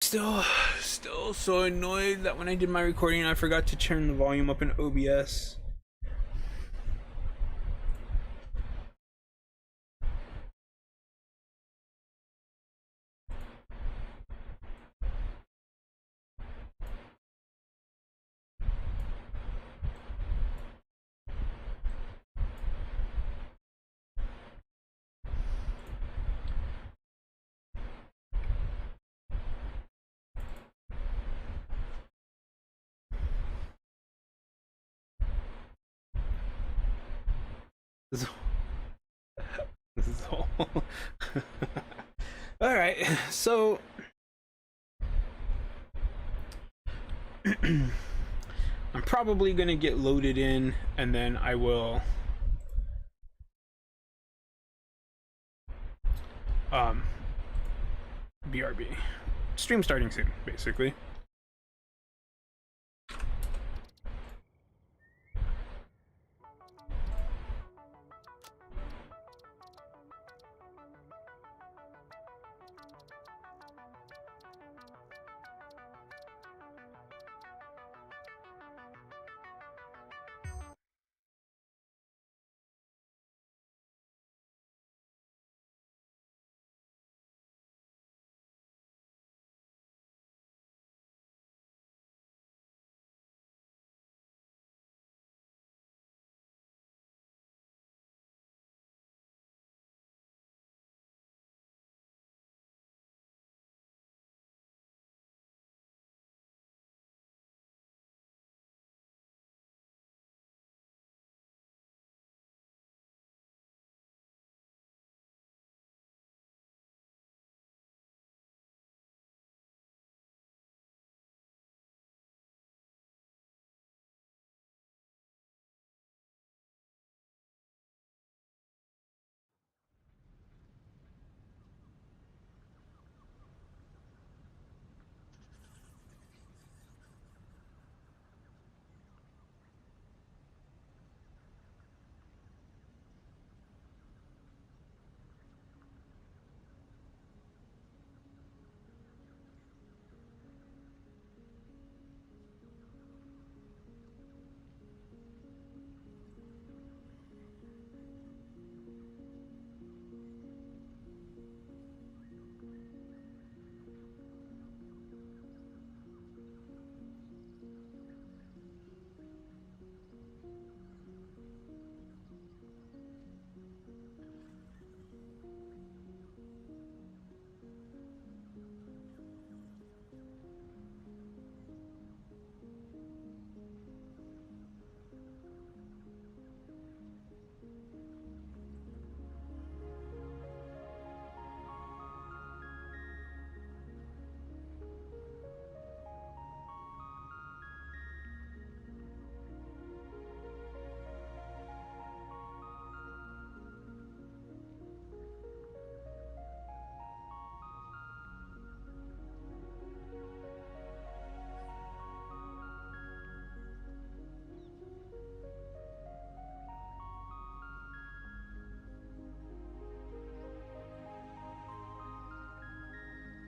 Still so annoyed that when I did my recording, I forgot to turn the volume up in OBS. This is all. All right, so I'm probably gonna get loaded in, and then I will BRB. Stream starting soon, basically.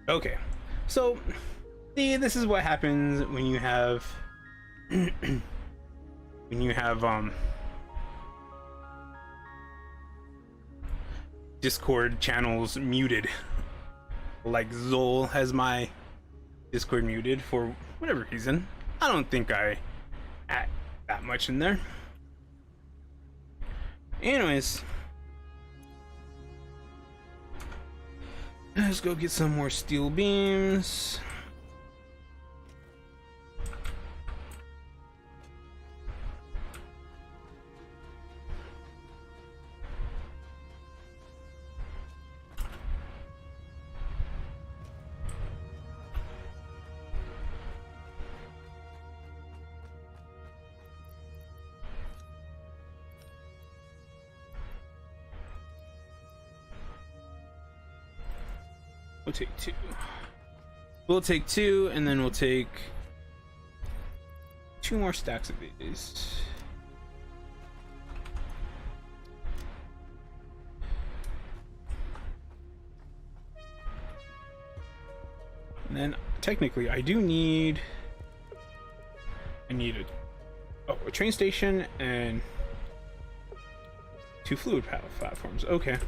Okay, so see, this is what happens when you have Discord channels muted. Like Zol has my Discord muted for whatever reason. I don't think I add that much in there. Anyways, let's go get some more steel beams. We'll take two. We'll take two, and then we'll take 2 more stacks of these. And then technically I do need a train station and 2 fluid platforms. Okay.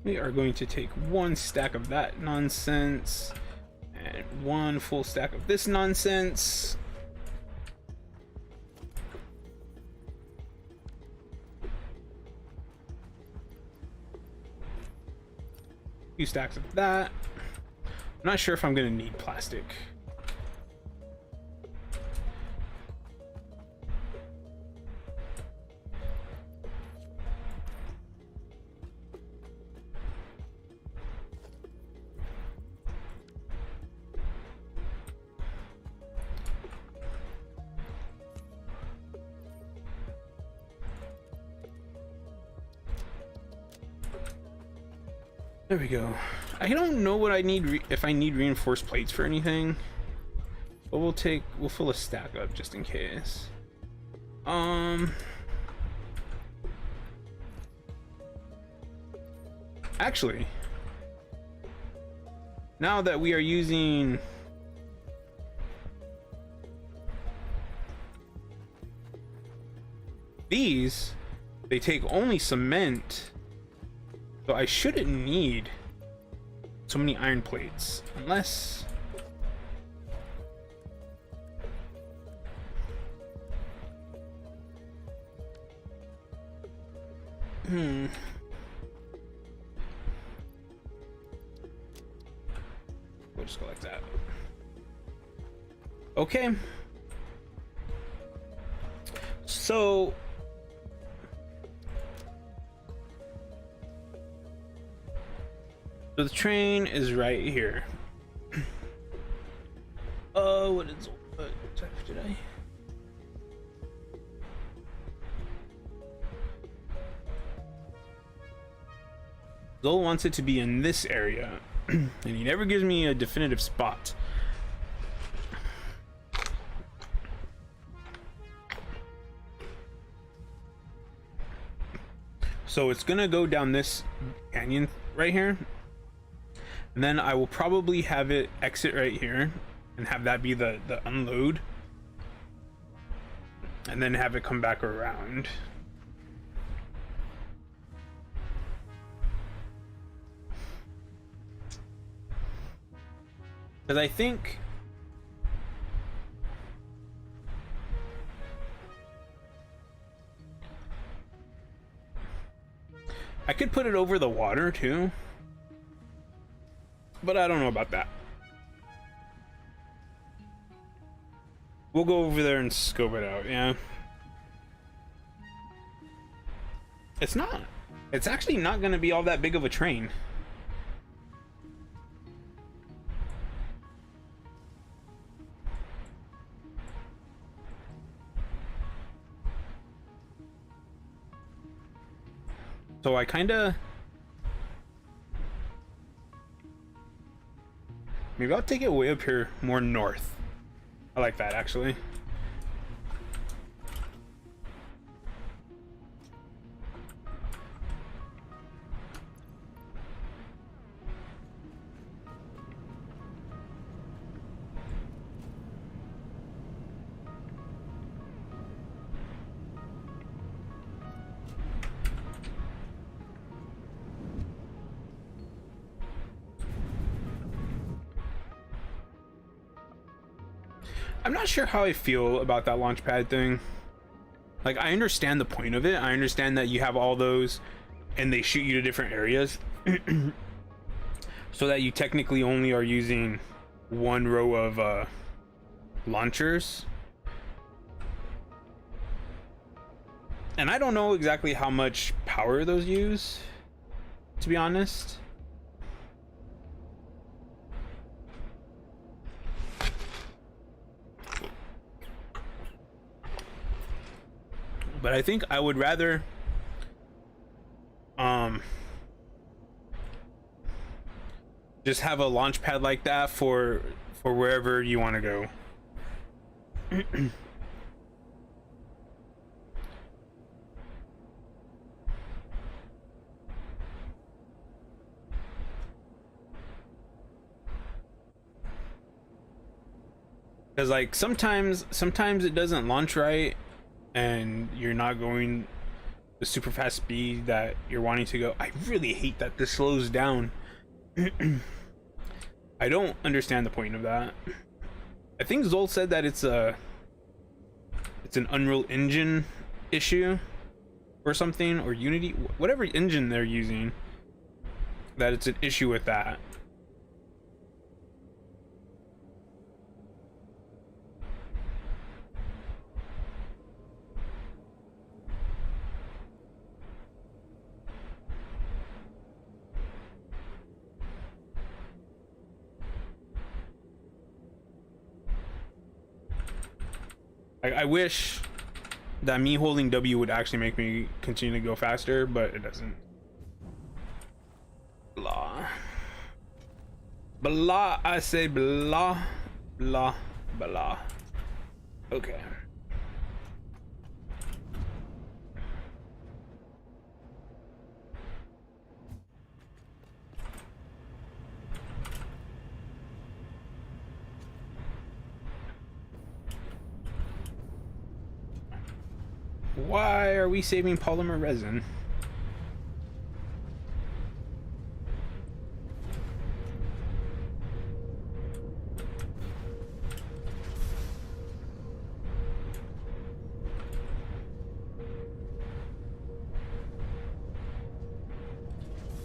We are going to take 1 stack of that nonsense and 1 full stack of this nonsense. Few stacks of that. I'm not sure if I'm going to need plastic. There we go. I don't know what I need, if I need reinforced plates for anything, but we'll fill a stack up just in case. Actually, now that we are using these, they take only cement. So I shouldn't need so many iron plates, unless... We'll just go like that. Okay. So... So the train is right here. What did I? Zol wants it to be in this area, and he never gives me a definitive spot. So it's gonna go down this canyon right here. And then I will probably have it exit right here and have that be the unload, and then have it come back around. Because I think I could put it over the water too. But I don't know about that. We'll go over there and scope it out, yeah. It's not. It's actually not going to be all that big of a train. So I kind of... Maybe I'll take it way up here, more north. I like that, actually. I'm not sure how I feel about that launch pad thing. Like, I understand the point of it. I understand that you have all those and they shoot you to different areas. So that you technically only are using one row of launchers. And I don't know exactly how much power those use. to be honest. But I think I would rather just have a launch pad like that for wherever you want to go. Because like sometimes it doesn't launch right and you're not going the super fast speed that you're wanting to go. I really hate that this slows down. I don't understand the point of that. I think Zol said that it's an Unreal Engine issue or something, or Unity, whatever engine they're using, that it's an issue with that. I wish that me holding W would actually make me continue to go faster, but it doesn't. Blah. Blah, I say blah, blah, blah. Okay. Why are we saving polymer resin?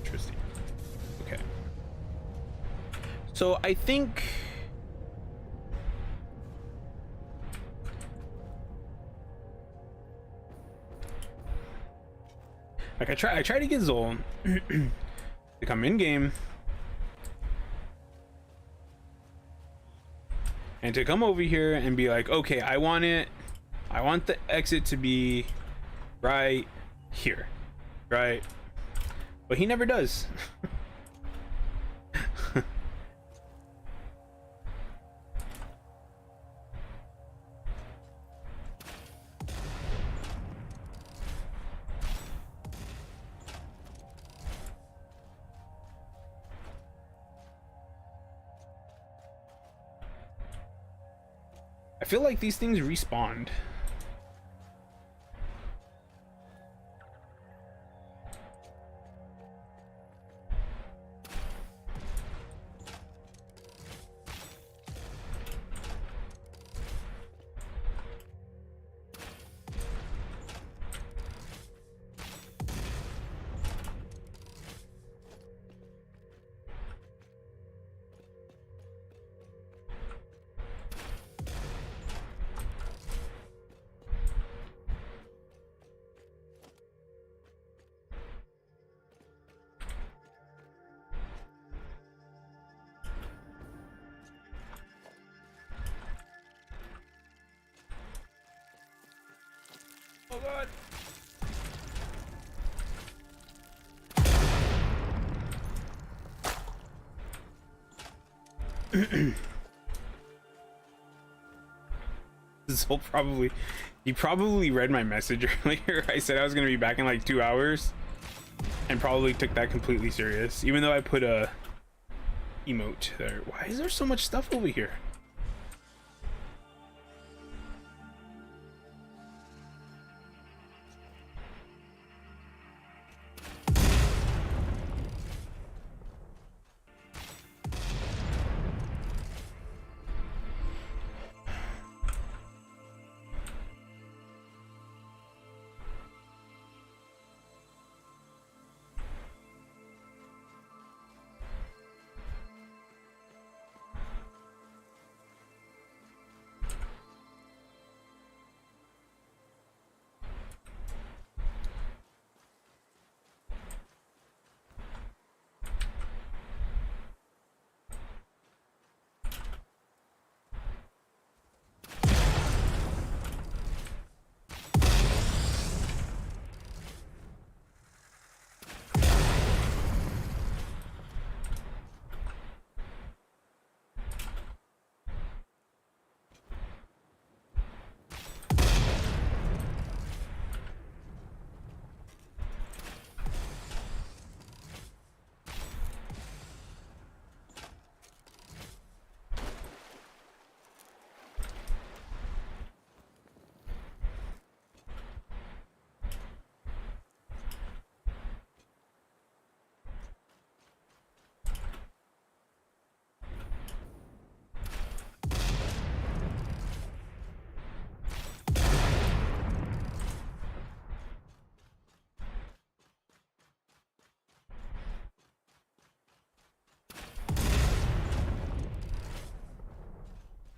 Interesting. Okay. So I think like I try to get Zol to come in game and to come over here and be like, okay, I want the exit to be right here, right? But he never does. I feel like these things respawned. Oh god. So he probably read my message earlier. I said I was gonna be back in like 2 hours and probably took that completely serious, even though I put a emote there. Why is there so much stuff over here?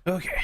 Okay.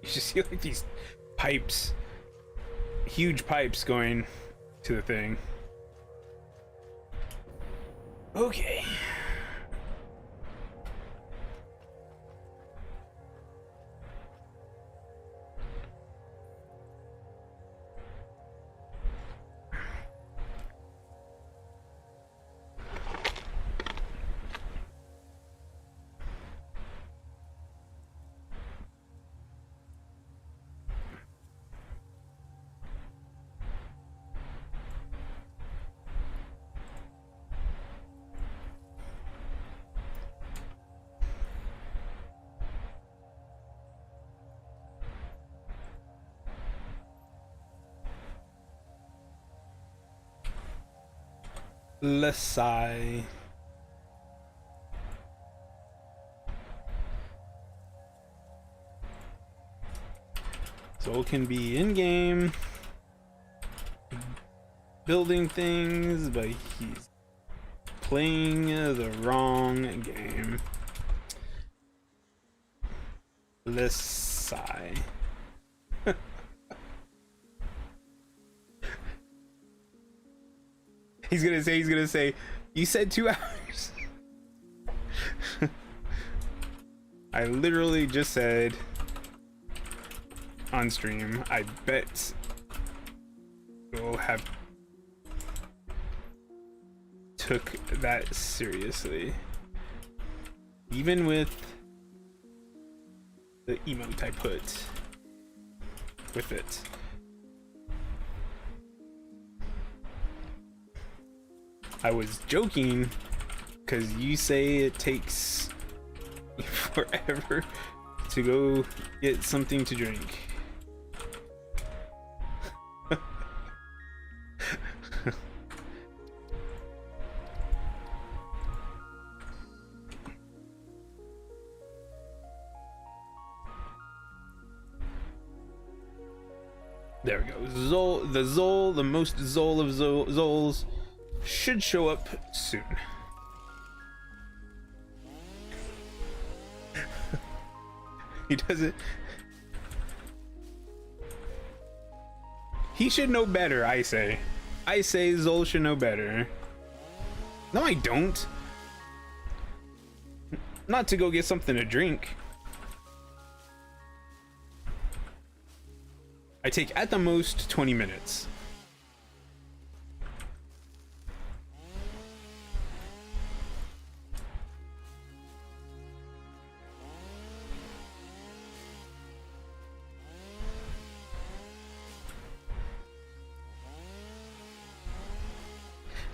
You just see like these pipes, huge pipes going to the thing. Okay. Let's sigh. Soul can be in game building things, but he's playing the wrong game. Let's sigh. He's gonna say, you said 2 hours. I literally just said on stream, I bet you'll have took that seriously. Even with the emote I put with it. I was joking because you say it takes forever to go get something to drink. There we go. Zol, the most Zol of Zols, should show up soon. He doesn't. He should know better, I say. I say Zol should know better. No, I don't. Not to go get something to drink. I take at the most 20 minutes.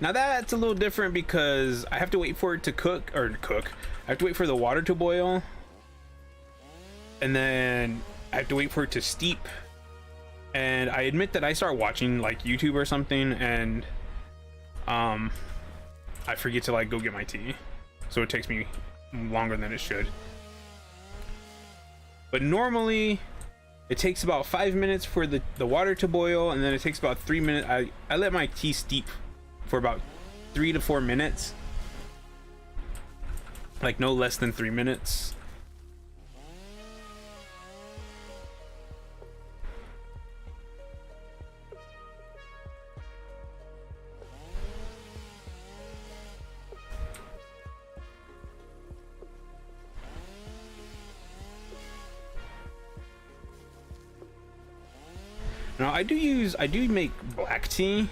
Now that's a little different because I have to wait for it to cook. I have to wait for the water to boil. And then I have to wait for it to steep. And I admit that I start watching like YouTube or something and I forget to like go get my tea. So it takes me longer than it should. But normally it takes about 5 minutes for the water to boil, and then it takes about 3 minutes. I let my tea steep for about 3 to 4 minutes. Like no less than 3 minutes. Now I do make black tea.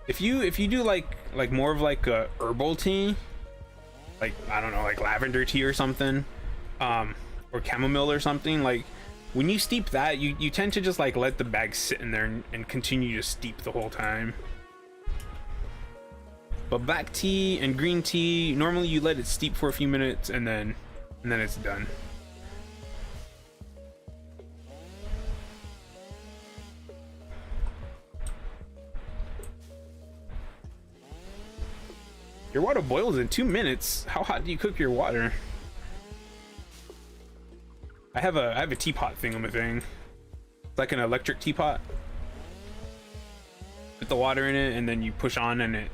If you do like more of like a herbal tea, like I don't know, like lavender tea or something, or chamomile or something. Like when you steep that, you tend to just like let the bag sit in there and continue to steep the whole time. But black tea and green tea, normally you let it steep for a few minutes and then it's done. Your water boils in 2 minutes. How hot do you cook your water? I have a teapot thing. It's like an electric teapot. Put the water in it and then you push on and it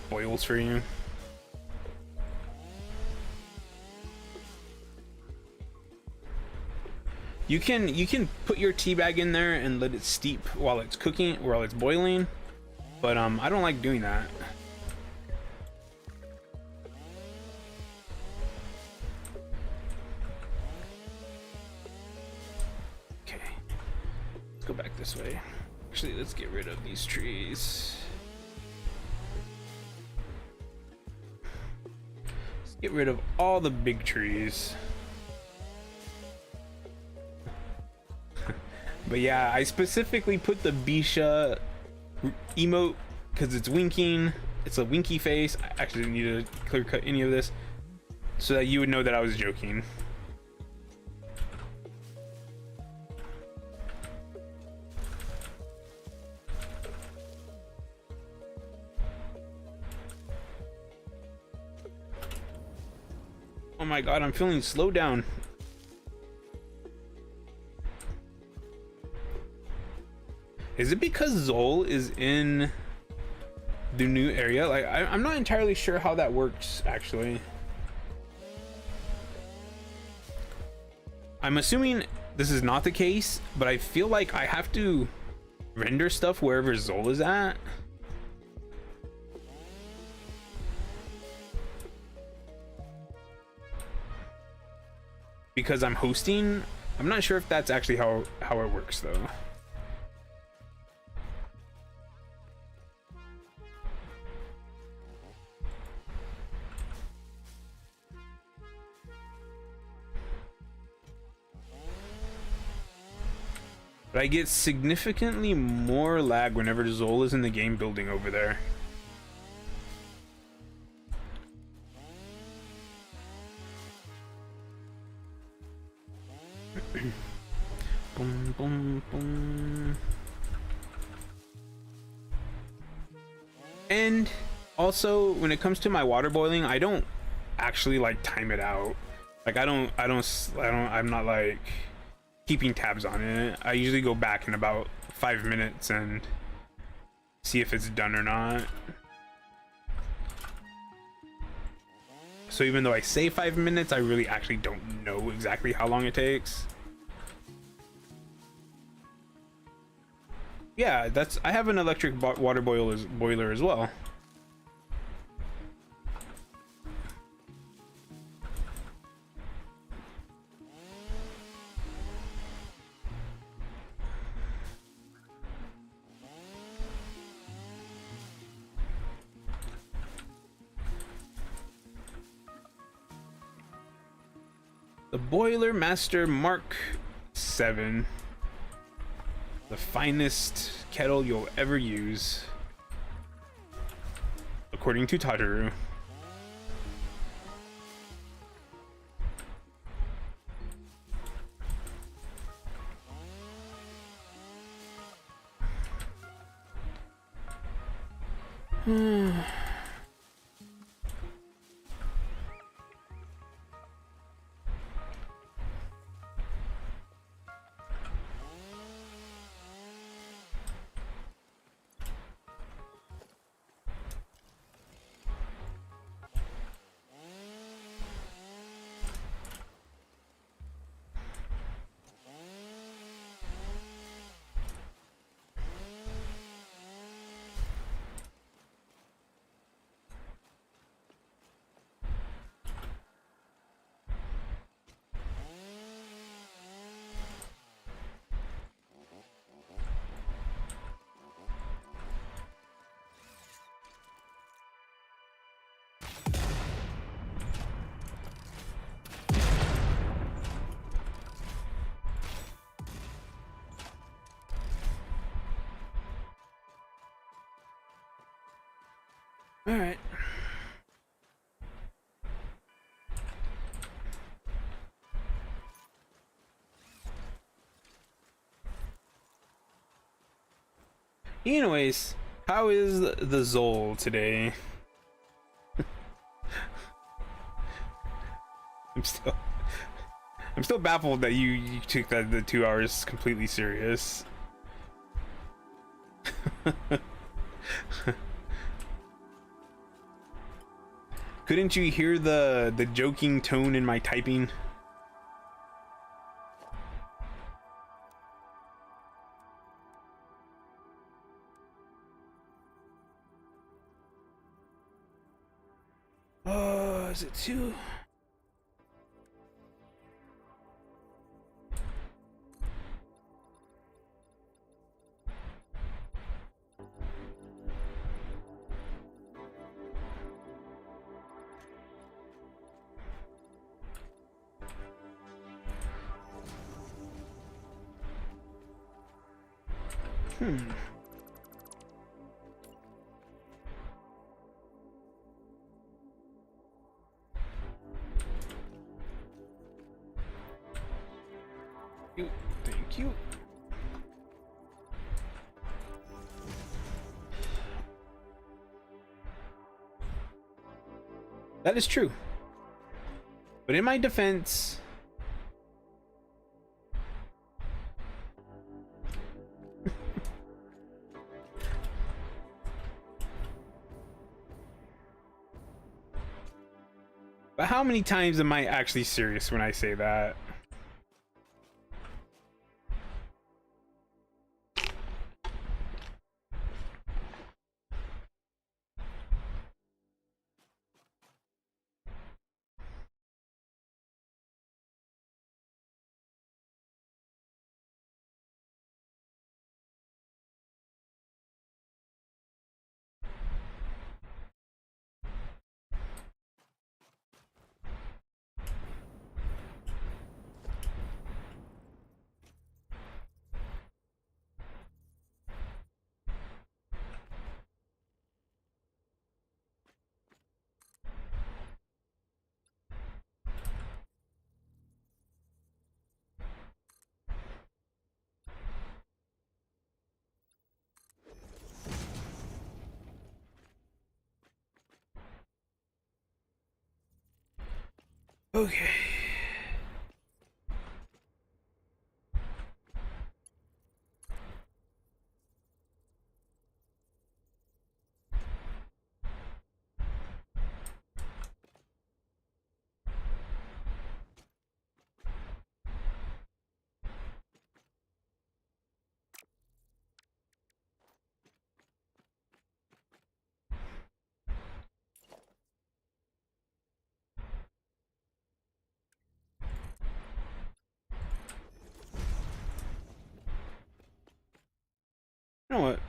boils for you. You can put your tea bag in there and let it steep while it's cooking, while it's boiling, but I don't like doing that. Okay, let's go back this way. Actually, let's get rid of these trees. Let's get rid of all the big trees. But yeah, I specifically put the Bisha emote because it's winking. It's a winky face. I actually didn't need to clear cut any of this so that you would know that I was joking. Oh my god, I'm feeling slowed down. Is it because Zol is in the new area? Like, I'm not entirely sure how that works, actually. I'm assuming this is not the case, but I feel like I have to render stuff wherever Zol is at. Because I'm hosting. I'm not sure if that's actually how it works, though. But I get significantly more lag whenever Zol is in the game building over there. Boom, boom, boom. And also, when it comes to my water boiling, I don't actually like time it out. Like I'm not like keeping tabs on it. I usually go back in about 5 minutes and see if it's done or not. So even though I say 5 minutes, I really actually don't know exactly how long it takes. Yeah, I have an electric water boiler as well. The Boiler Master Mark 7. The finest kettle you'll ever use, according to Tataru. All right. Anyways, how is the Zol today? I'm still I'm still baffled that you took the 2 hours completely serious. Couldn't you hear the joking tone in my typing? Oh, is it two? Thank you. That is true. But in my defense, but how many times am I actually serious when I say that? Okay. You know what?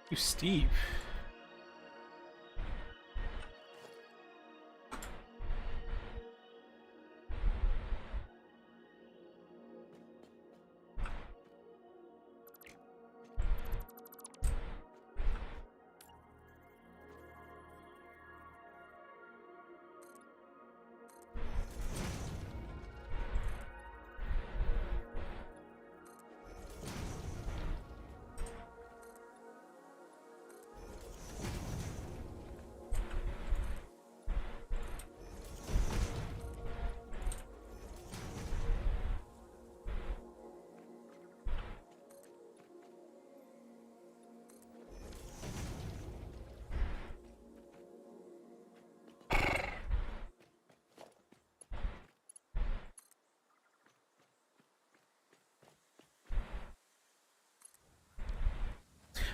You Steve.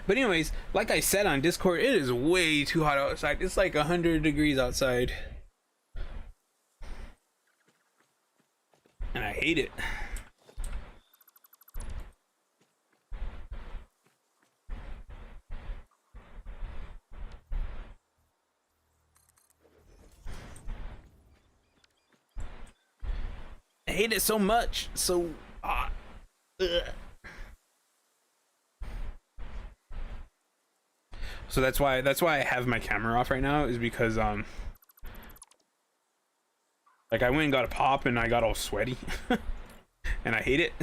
But anyways, like I said on Discord, it is way too hot outside. It's like 100 degrees outside. And I hate it. I hate it so much. So hot. Ugh. So that's why I have my camera off right now, is because like I went and got a pop and I got all sweaty and I hate it.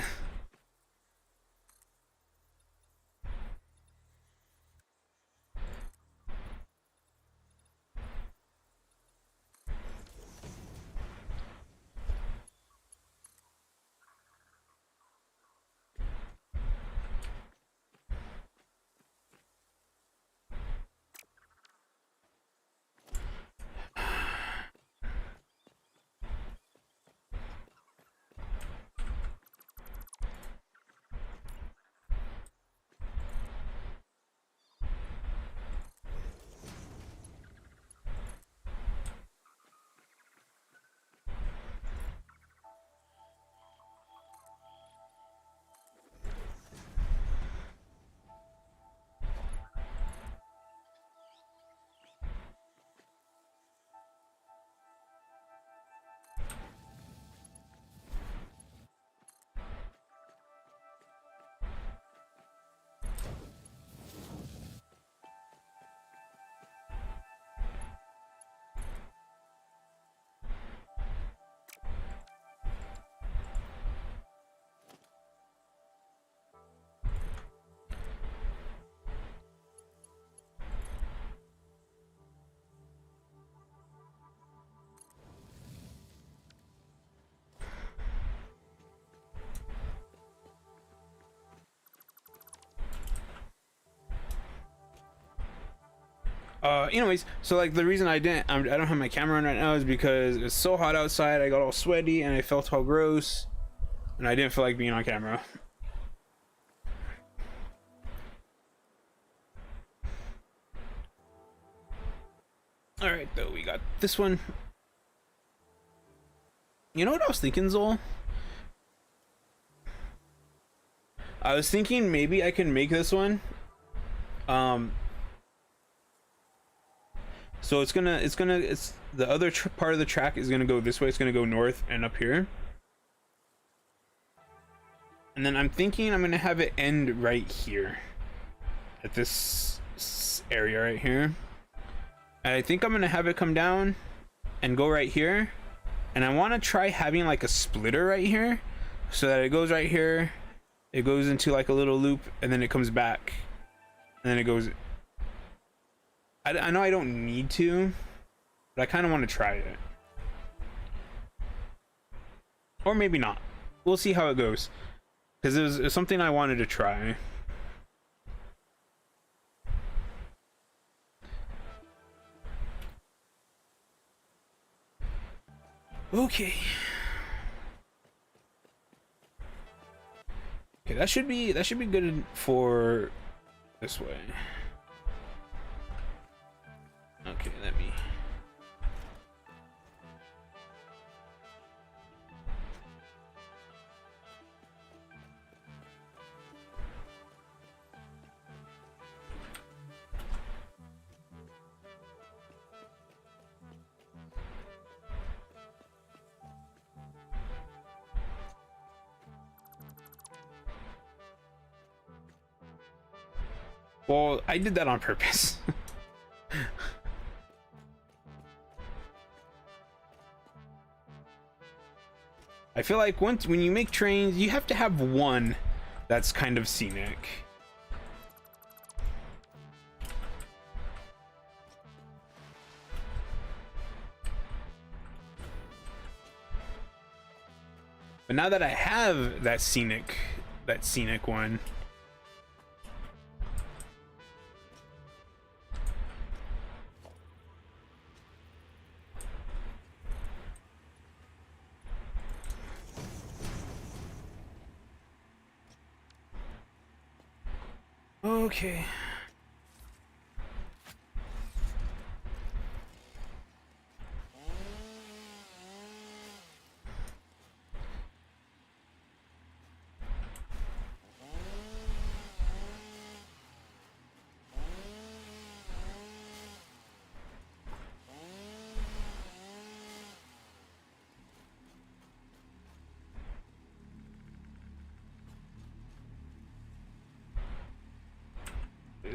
Anyways, so like the reason I don't have my camera on right now is because it's so hot outside. I got all sweaty and I felt all gross, and I didn't feel like being on camera. All right, though, we got this one. You know what I was thinking, Zol? I was thinking maybe I can make this one. So it's the other part of the track is gonna go this way. It's gonna go north and up here. And then I'm thinking I'm gonna have it end right here, at this area right here. And I think I'm gonna have it come down and go right here. And I want to try having like a splitter right here, so that it goes right here, it goes into like a little loop, and then it comes back, and then it goes. I know I don't need to, but I kind of want to try it. Or maybe not. We'll see how it goes, because it was something I wanted to try. Okay. Okay, that should be good for this way. Okay, let me. Well, I did that on purpose. I feel like when you make trains, you have to have one that's kind of scenic. But now that I have that scenic one, okay.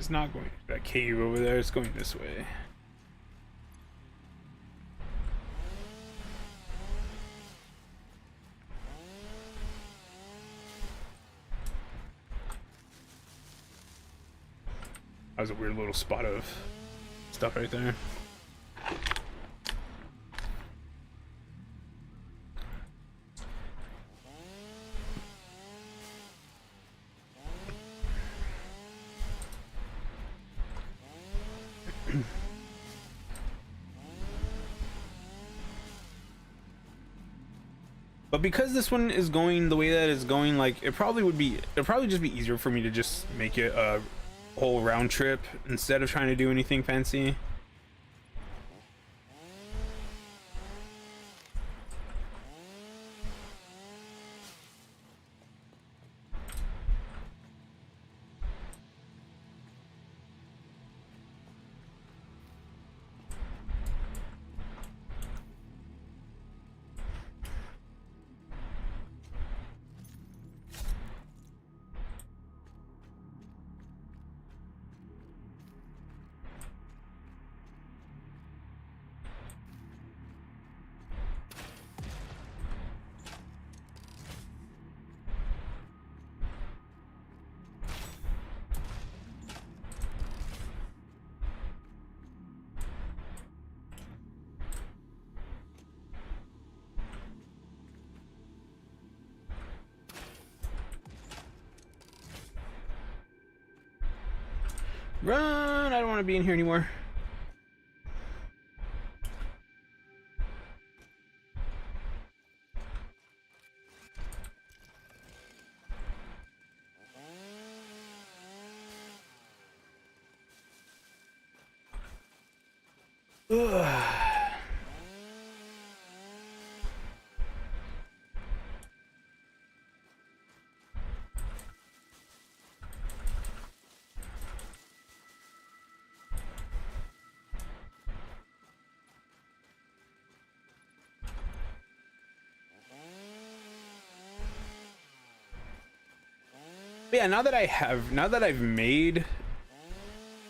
It's not going to that cave over there. It's going this way. That was a weird little spot of stuff right there. But because this one is going the way that it's going, like it'd probably just be easier for me to just make it a whole round trip instead of trying to do anything fancy. Run! I don't want to be in here anymore. Ugh. But yeah, now that I've made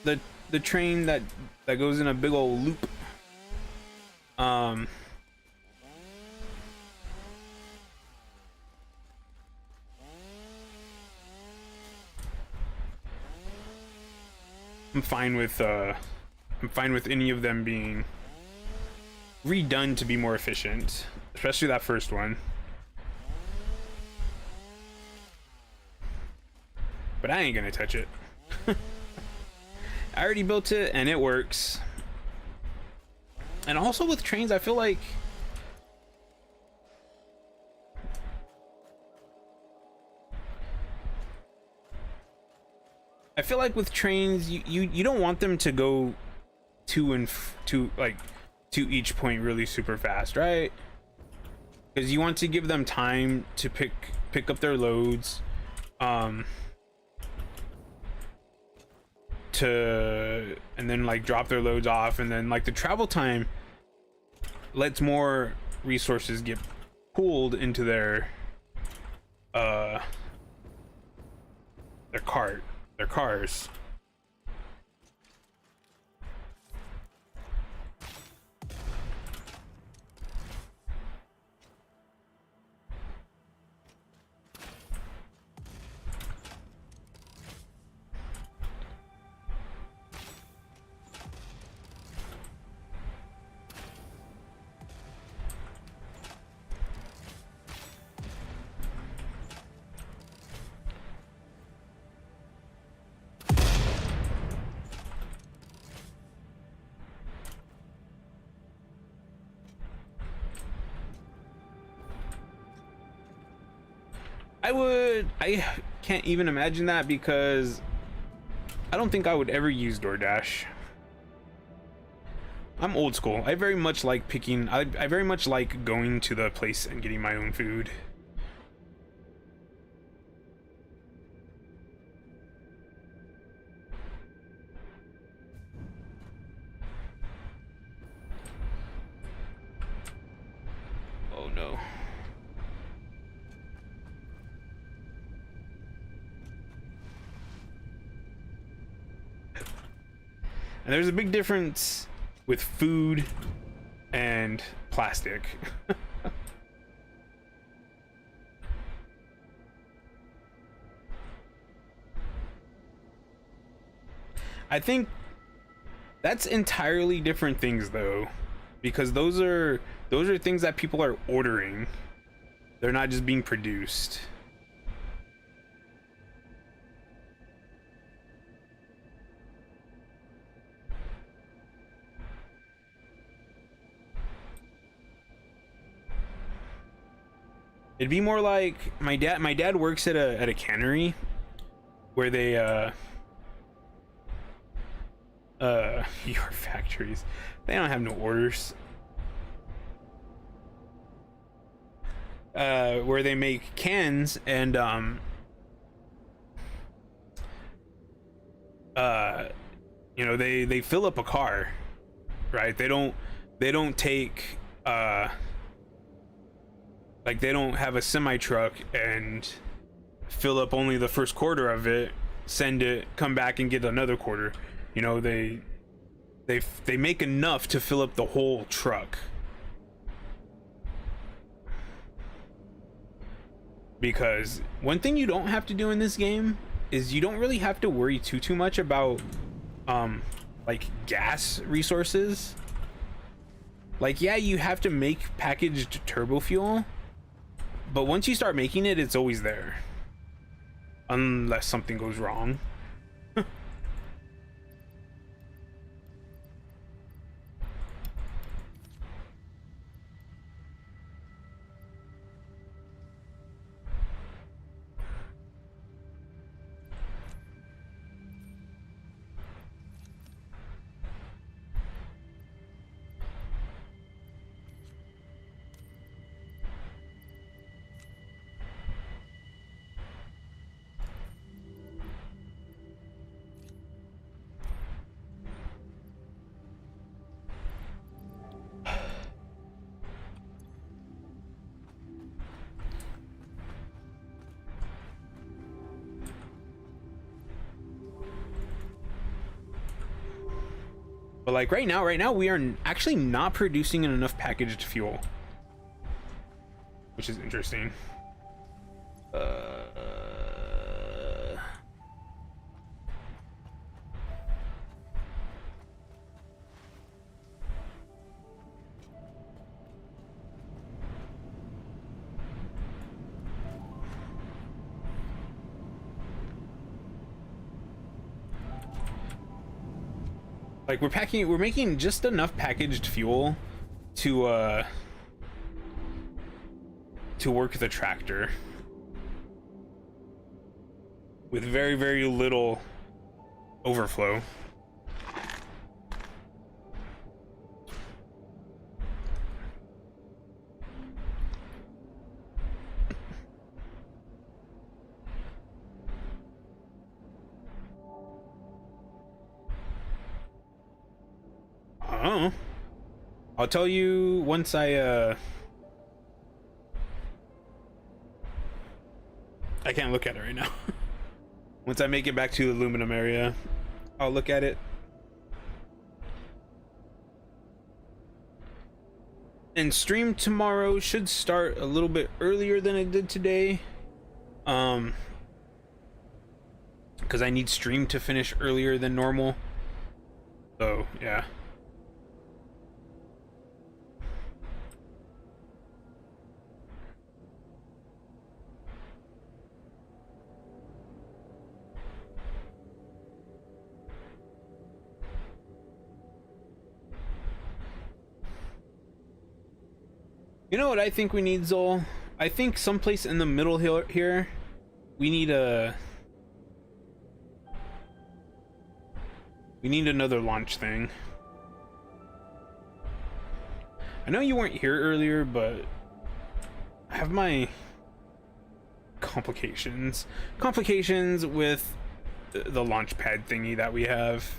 the train that goes in a big old loop, I'm fine with any of them being redone to be more efficient, especially that first one. But I ain't gonna touch it. I already built it and it works. And also with trains, I feel like with trains, you don't want them to go to each point really super fast, right? Because you want to give them time to pick up their loads, and then like drop their loads off, and then like the travel time lets more resources get pulled into their cars. I can't even imagine that, because I don't think I would ever use DoorDash. I'm old school. I very much like I very much like going to the place and getting my own food. Oh no. And there's a big difference with food and plastic. I think that's entirely different things though, because those are things that people are ordering. They're not just being produced. It'd be more like my dad works at a cannery where they your factories, they don't have no orders. Where they make cans and you know, they fill up a car, right? They don't take like they don't have a semi truck and fill up only the first quarter of it, send it, come back and get another quarter. You know, they make enough to fill up the whole truck. Because one thing you don't have to do in this game is you don't really have to worry too much about like gas resources. Like, yeah, you have to make packaged turbo fuel, but once you start making it, it's always there. Unless something goes wrong. But like right now we are actually not producing enough packaged fuel, which is interesting. Like we're making just enough packaged fuel to work the tractor with very little overflow. Oh, I'll tell you once I can't look at it right now. Once I make it back to the aluminum area, I'll look at it. And stream tomorrow should start a little bit earlier than it did today. Because I need stream to finish earlier than normal. So, yeah. You know what I think we need, Zol? I think someplace in the middle here, we need another launch thing. I know you weren't here earlier, but I have my complications with the launch pad thingy that we have.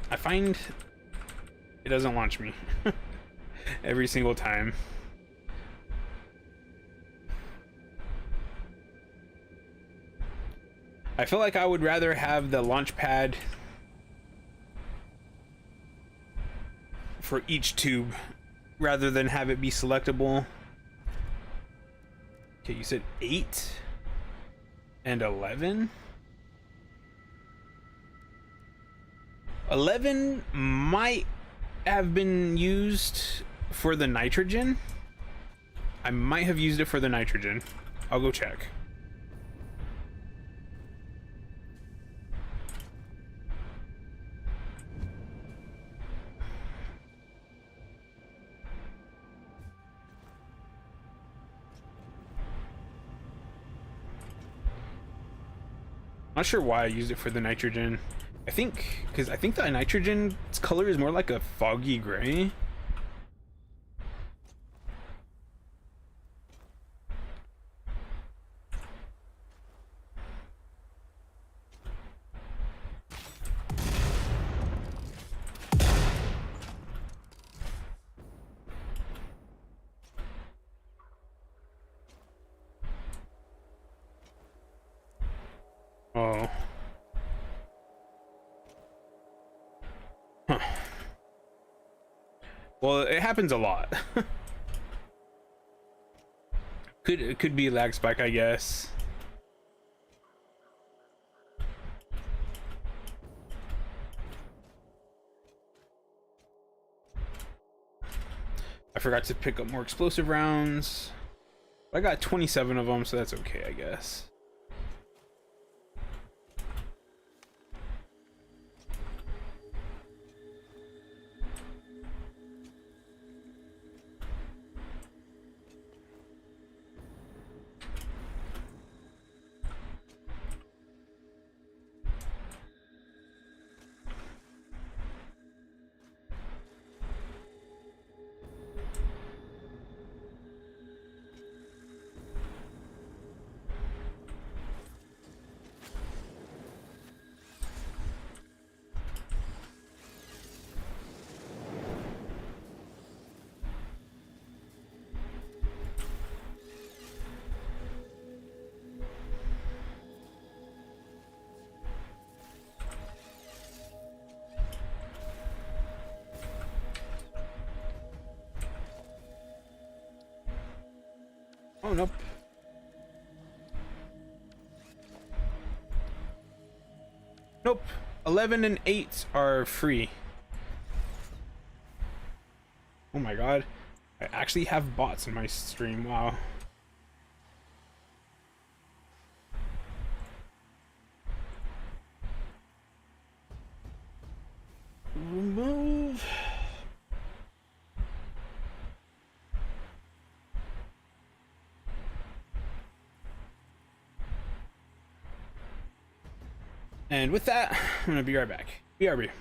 I find it doesn't launch me every single time. I feel like I would rather have the launch pad for each tube rather than have it be selectable. Okay, you said 8 and 11. 11 might have been used for the nitrogen. I might have used it for the nitrogen. I'll go check. Not sure why I used it for the nitrogen. I think because I think the nitrogen's color is more like a foggy gray. Oh. Huh. Well, it happens a lot. It could be a lag spike, I guess. I forgot to pick up more explosive rounds. I got 27 of them, so that's okay, I guess. Oh, nope. Nope. 11 and 8 are free. Oh my god. I actually have bots in my stream. Wow. Remove. And with that, I'm gonna be right back. BRB.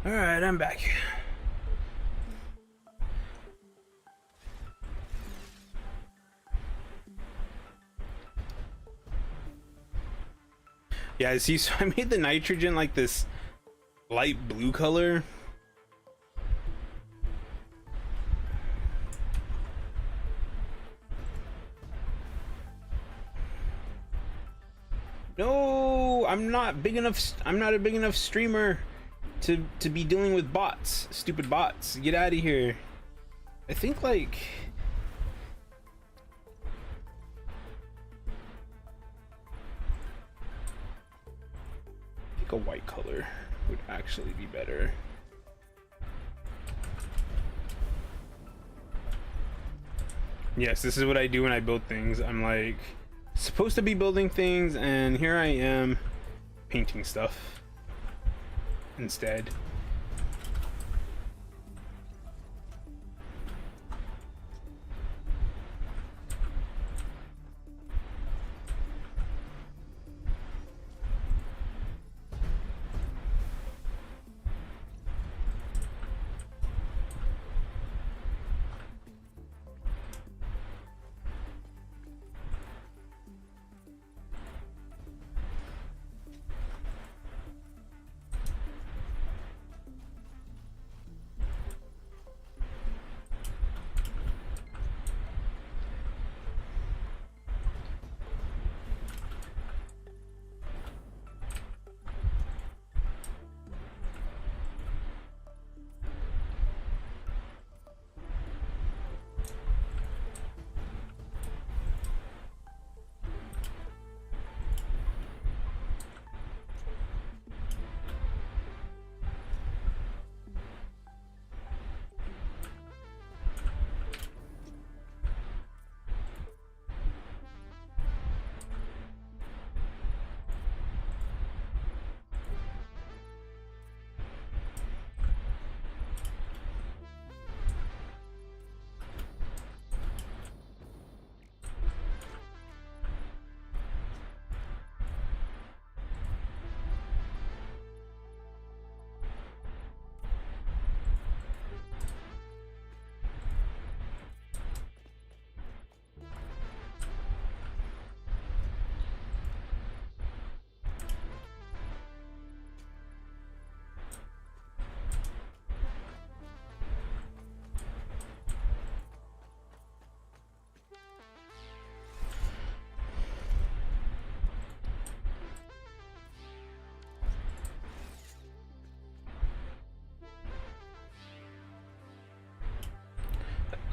All right, I'm back. Yeah, see, so I made the nitrogen like this light blue color. No, I'm not big enough. I'm not a big enough streamer to be dealing with bots. Stupid bots. Get out of here. I think like a white color would actually be better. Yes, this is what I do when I build things. I'm like supposed to be building things, and here I am painting stuff instead.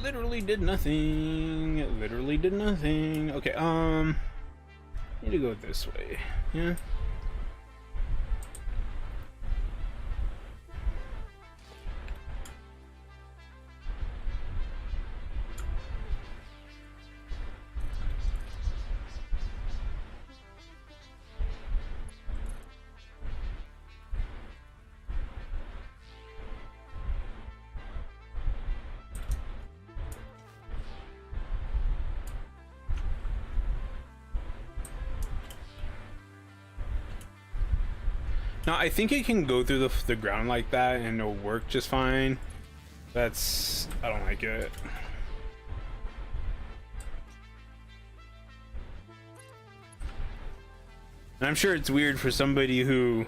Literally did nothing. Literally did nothing. Okay, need to go this way. Yeah. Now, I think it can go through the ground like that and it'll work just fine. That's... I don't like it. And I'm sure it's weird for somebody who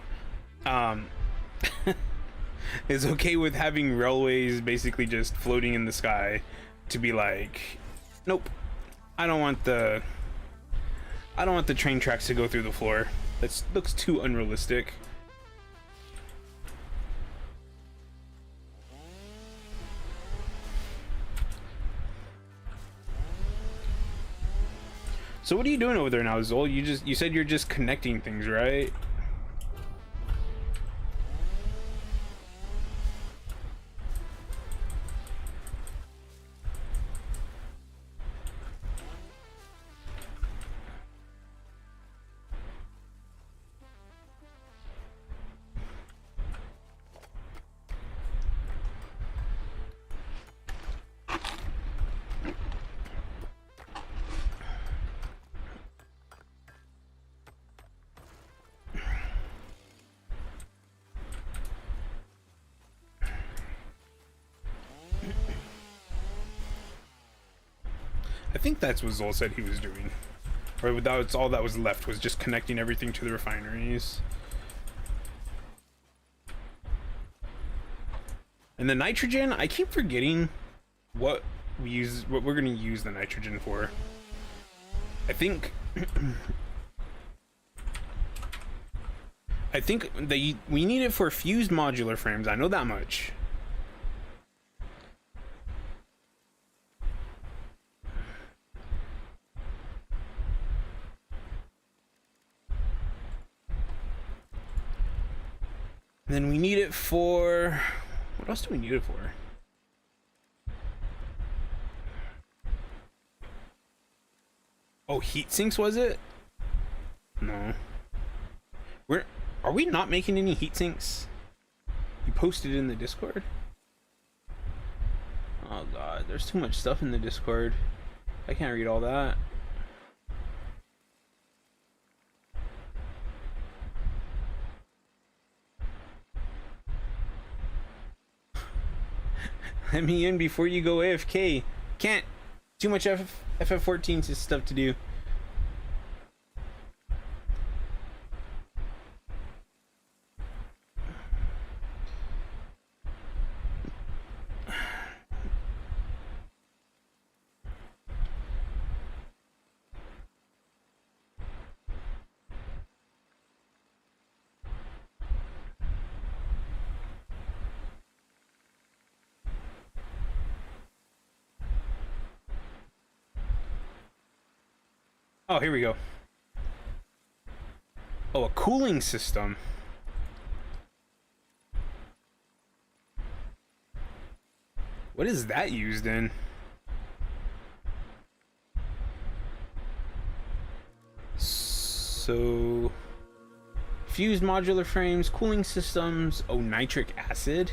is okay with having railways basically just floating in the sky to be like, nope, I don't want the train tracks to go through the floor. That looks too unrealistic. So what are you doing over there now, Zol? You said you're just connecting things, right? think that's what Zol said he was doing. Or that's all that was left, was just connecting everything to the refineries. And the nitrogen, I keep forgetting what we're gonna use the nitrogen for. I think I think we need it for fused modular frames. I know that much. And then we need it for, what else do we need it for? Oh, heat sinks, was it? No. Are we not making any heat sinks? You posted in the Discord? Oh god, there's too much stuff in the Discord. I can't read all that. Let me in before you go AFK. Can't. Too much FF14 stuff to do. Oh, here we go. Oh, a cooling system. What is that used in? So, fused modular frames, cooling systems. Oh, nitric acid.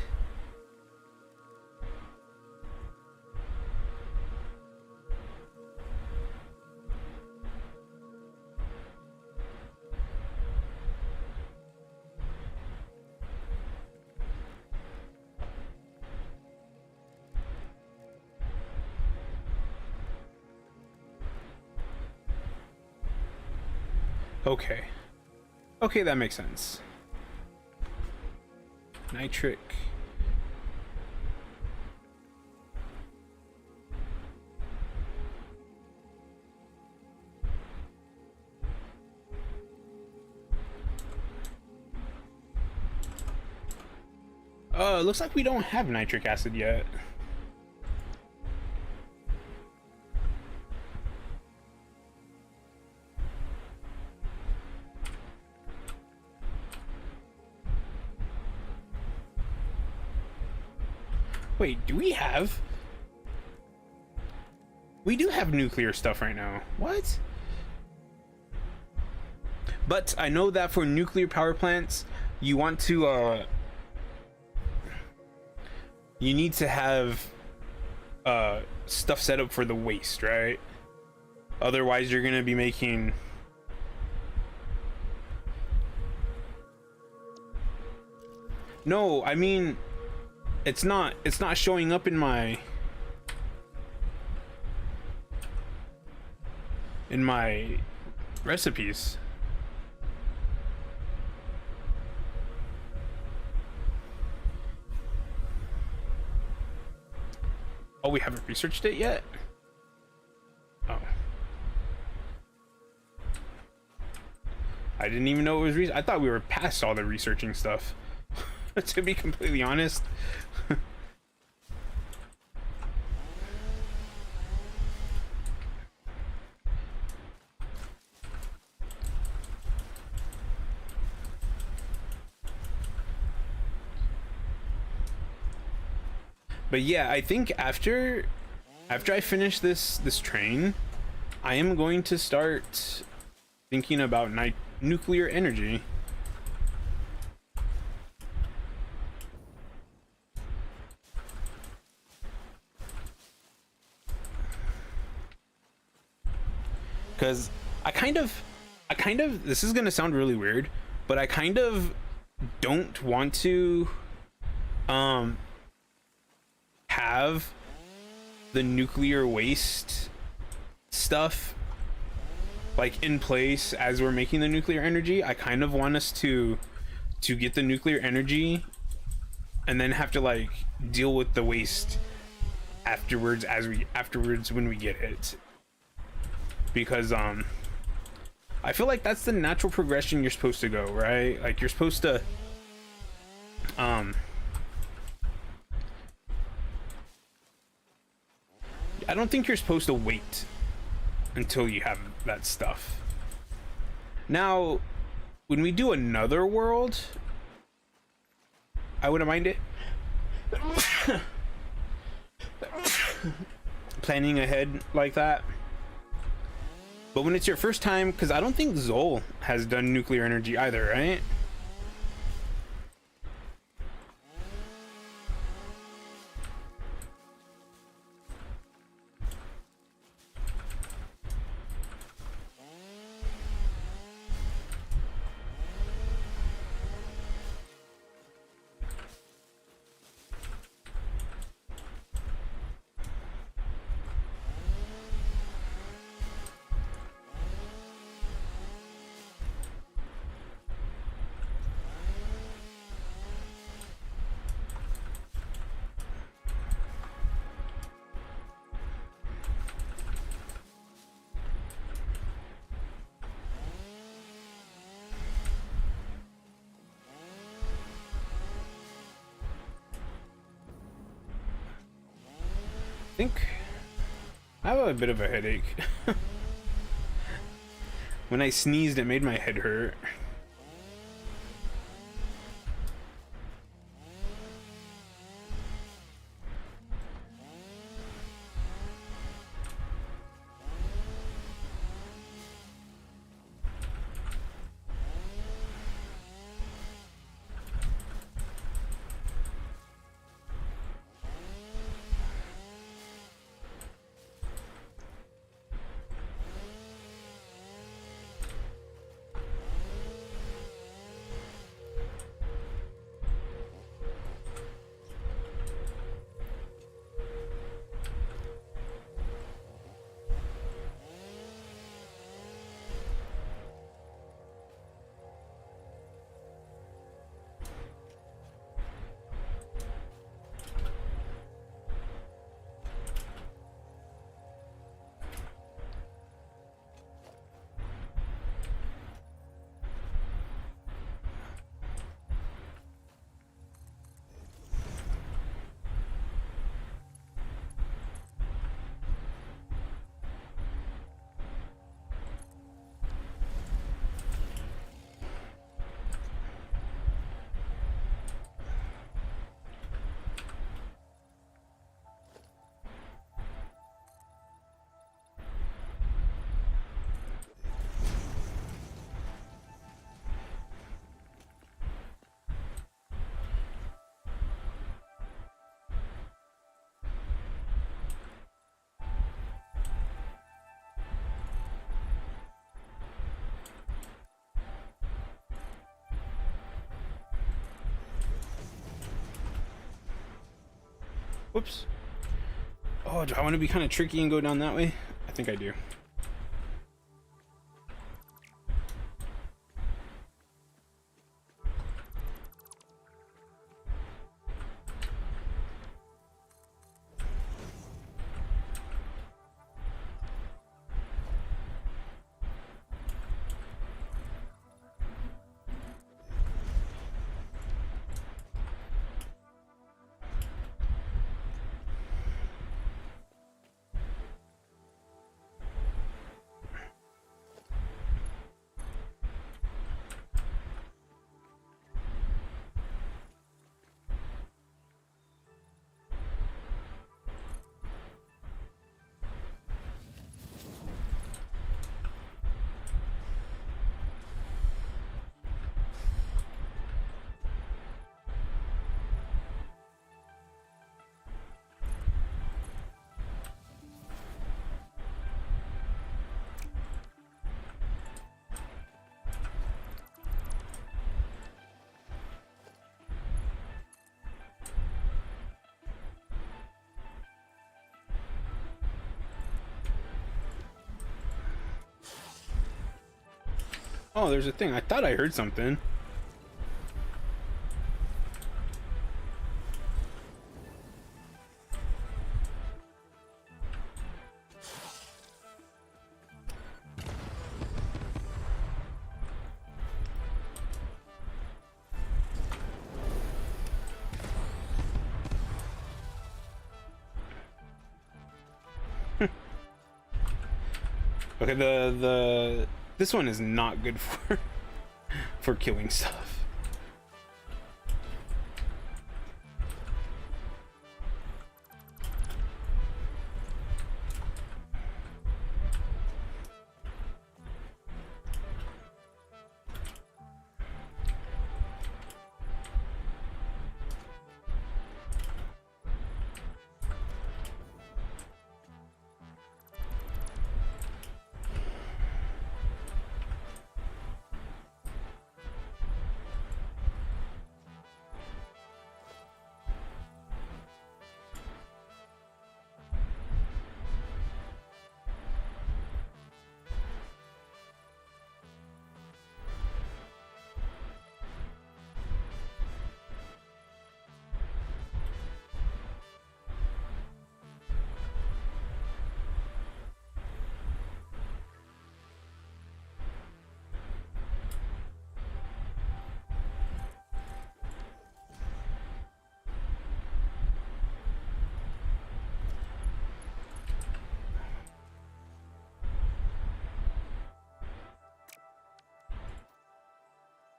Okay. Okay, that makes sense. Nitric. It looks like we don't have nitric acid yet. Wait, do we have? We do have nuclear stuff right now. What? But I know that for nuclear power plants, you want to, you need to have, stuff set up for the waste, right? Otherwise, you're gonna be making... No, I mean... It's not showing up in my recipes. Oh, we haven't researched it yet? Oh. I didn't even know it was I thought we were past all the researching stuff. To be completely honest. But yeah, I think after I finish this train, I am going to start thinking about nuclear energy. Because I kind of, this is gonna sound really weird, but I kind of don't want to have the nuclear waste stuff like in place as we're making the nuclear energy. I kind of want us to get the nuclear energy and then have to like deal with the waste afterwards when we get it, because I feel like that's the natural progression you're supposed to go, right? Like you're supposed to I don't think you're supposed to wait until you have that stuff. Now, when we do another world, I wouldn't mind it. Planning ahead like that. But when it's your first time, because I don't think Zol has done nuclear energy either, right? I think I have a bit of a headache. When I sneezed, it made my head hurt. Whoops. Oh, do I want to be kind of tricky and go down that way? I think I do. Oh, there's a thing. I thought I heard something. Okay, the this one is not good for for killing stuff.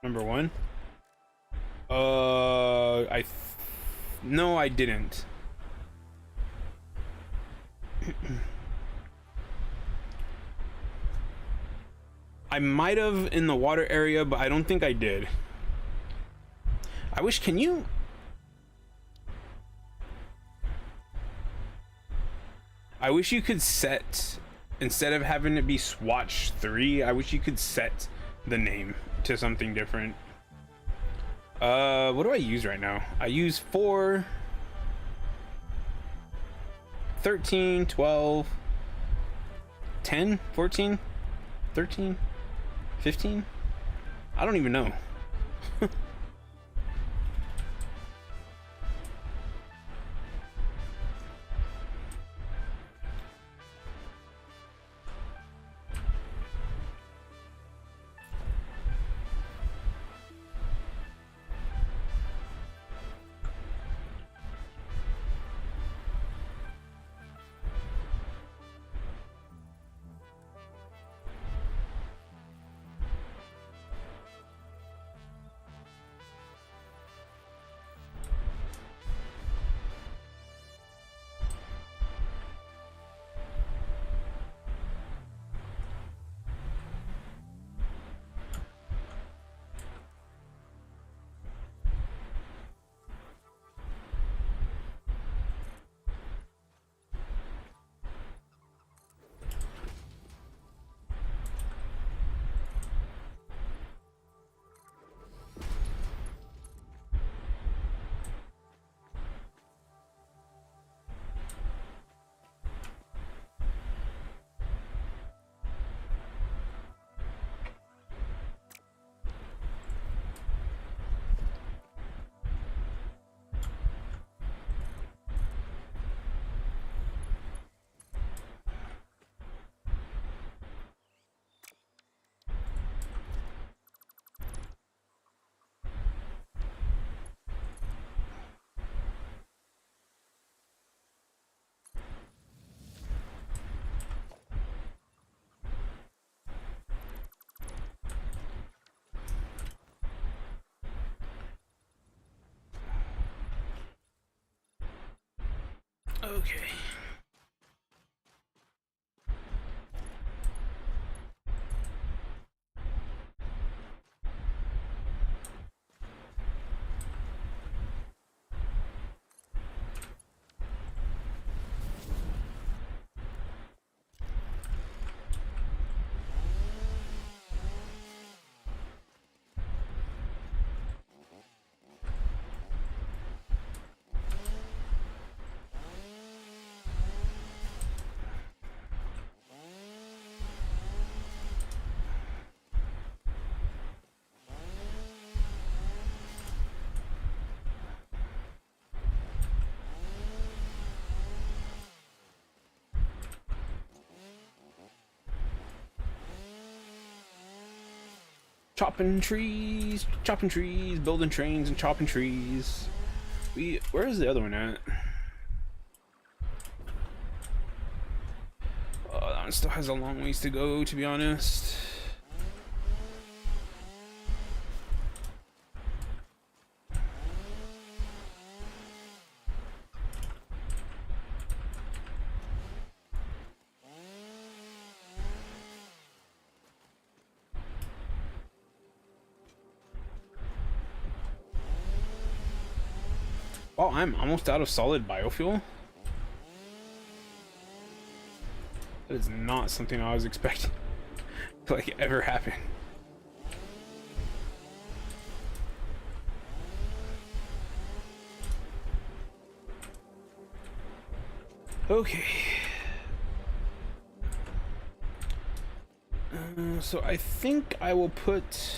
Number one. No, I didn't. I might have in the water area, but I don't think I did. I wish, can you? I wish you could set, instead of having it be Swatch 3, I wish you could set the name to something different. What do I use right now? I use 4, 13, 12, 10, 14, 13, 15? I don't even know. Okay. chopping trees, building trains and chopping trees. Where is the other one at? Oh, that one still has a long ways to go, to be honest. Oh, I'm almost out of solid biofuel. That is not something I was expecting to like ever happen. Okay. So I think I will put...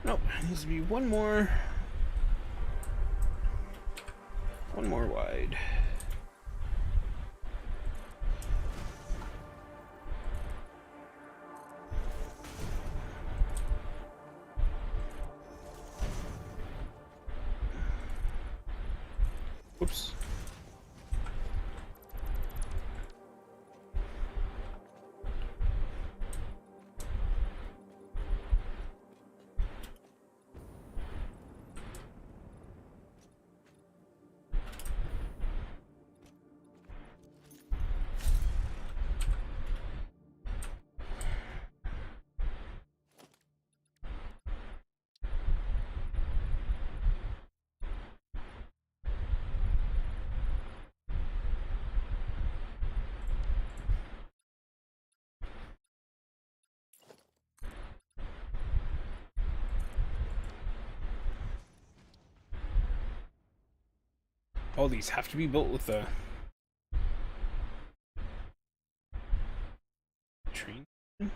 Nope, it needs to be one more wide. Whoops. All these have to be built with a train. Oh,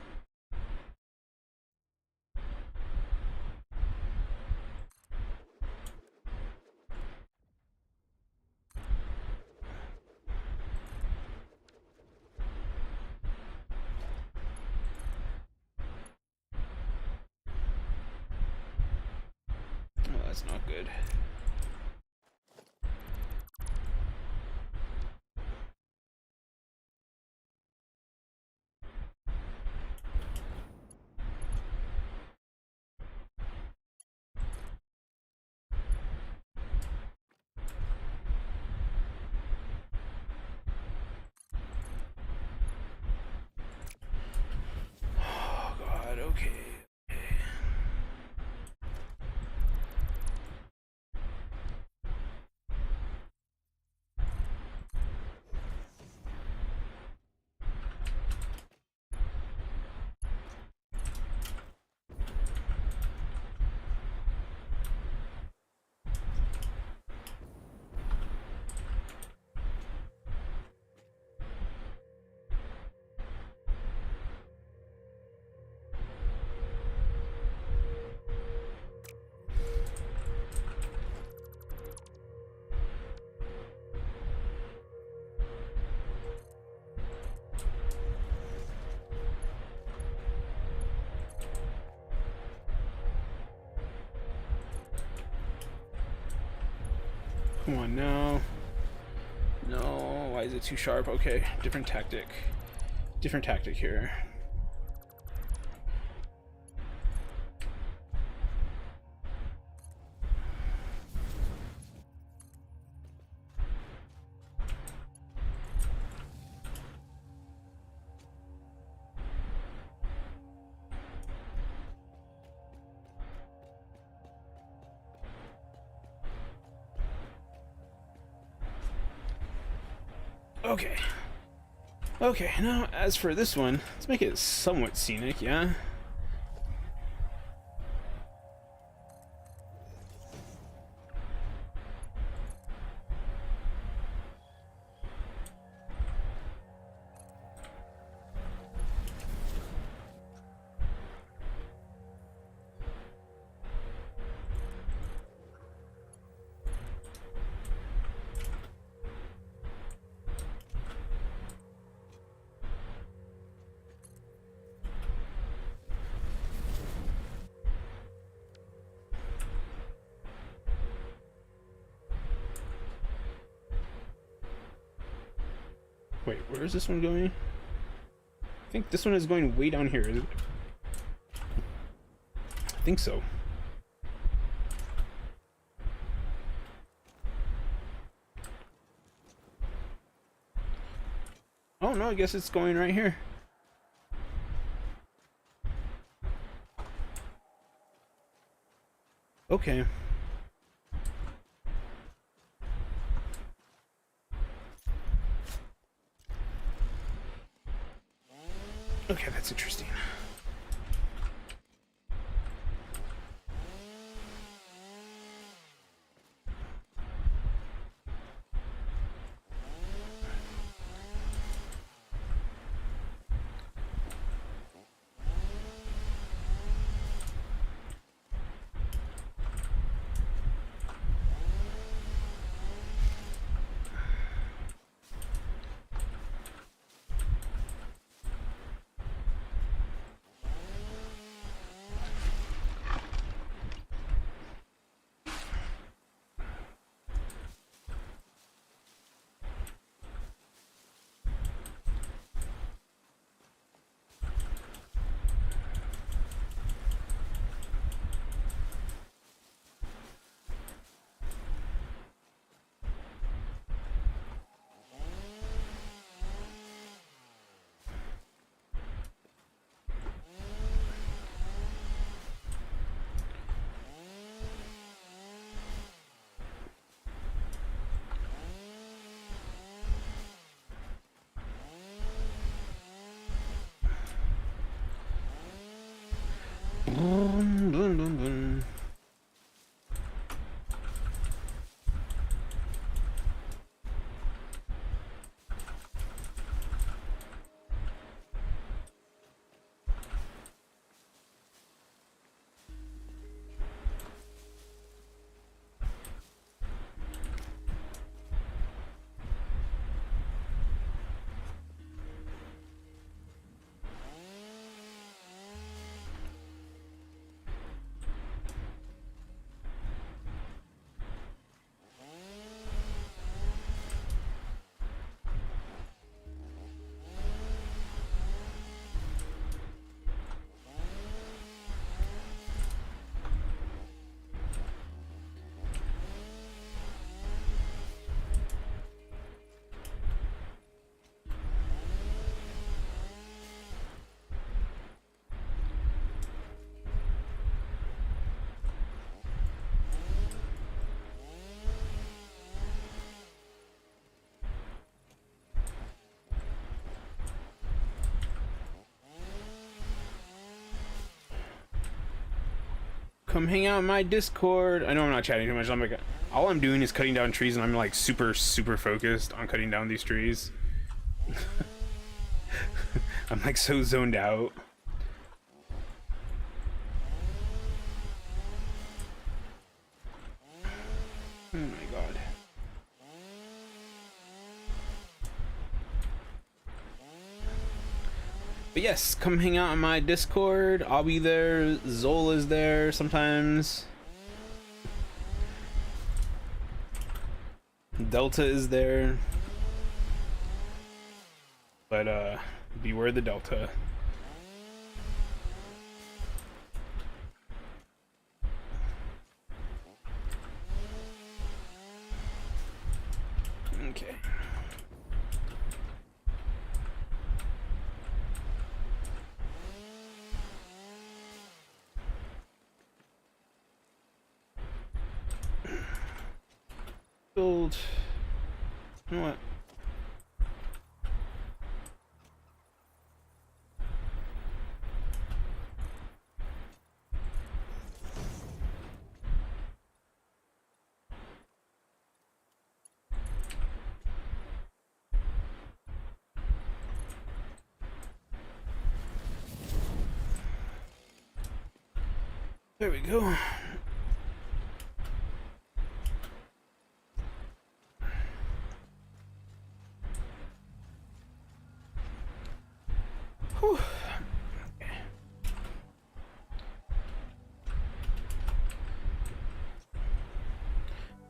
that's not good. Oh god, okay. Come on now. No, why is it too sharp? Okay, different tactic. Different tactic here. Okay. Okay, now as for this one, let's make it somewhat scenic, yeah? Wait, where is this one going? I think this one is going way down here, is it? I think so. Oh no, I guess it's going right here. Okay. Okay, that's interesting. Dun, dun, dun, dun. Come hang out in my Discord. I know I'm not chatting too much. I'm like, all I'm doing is cutting down trees, and I'm like super focused on cutting down these trees. I'm like so zoned out. Oh my god. But yes, come hang out on my Discord. I'll be there. Zola's there sometimes. Delta is there. But beware the Delta. Okay. Build. You know what? There we go. Whew.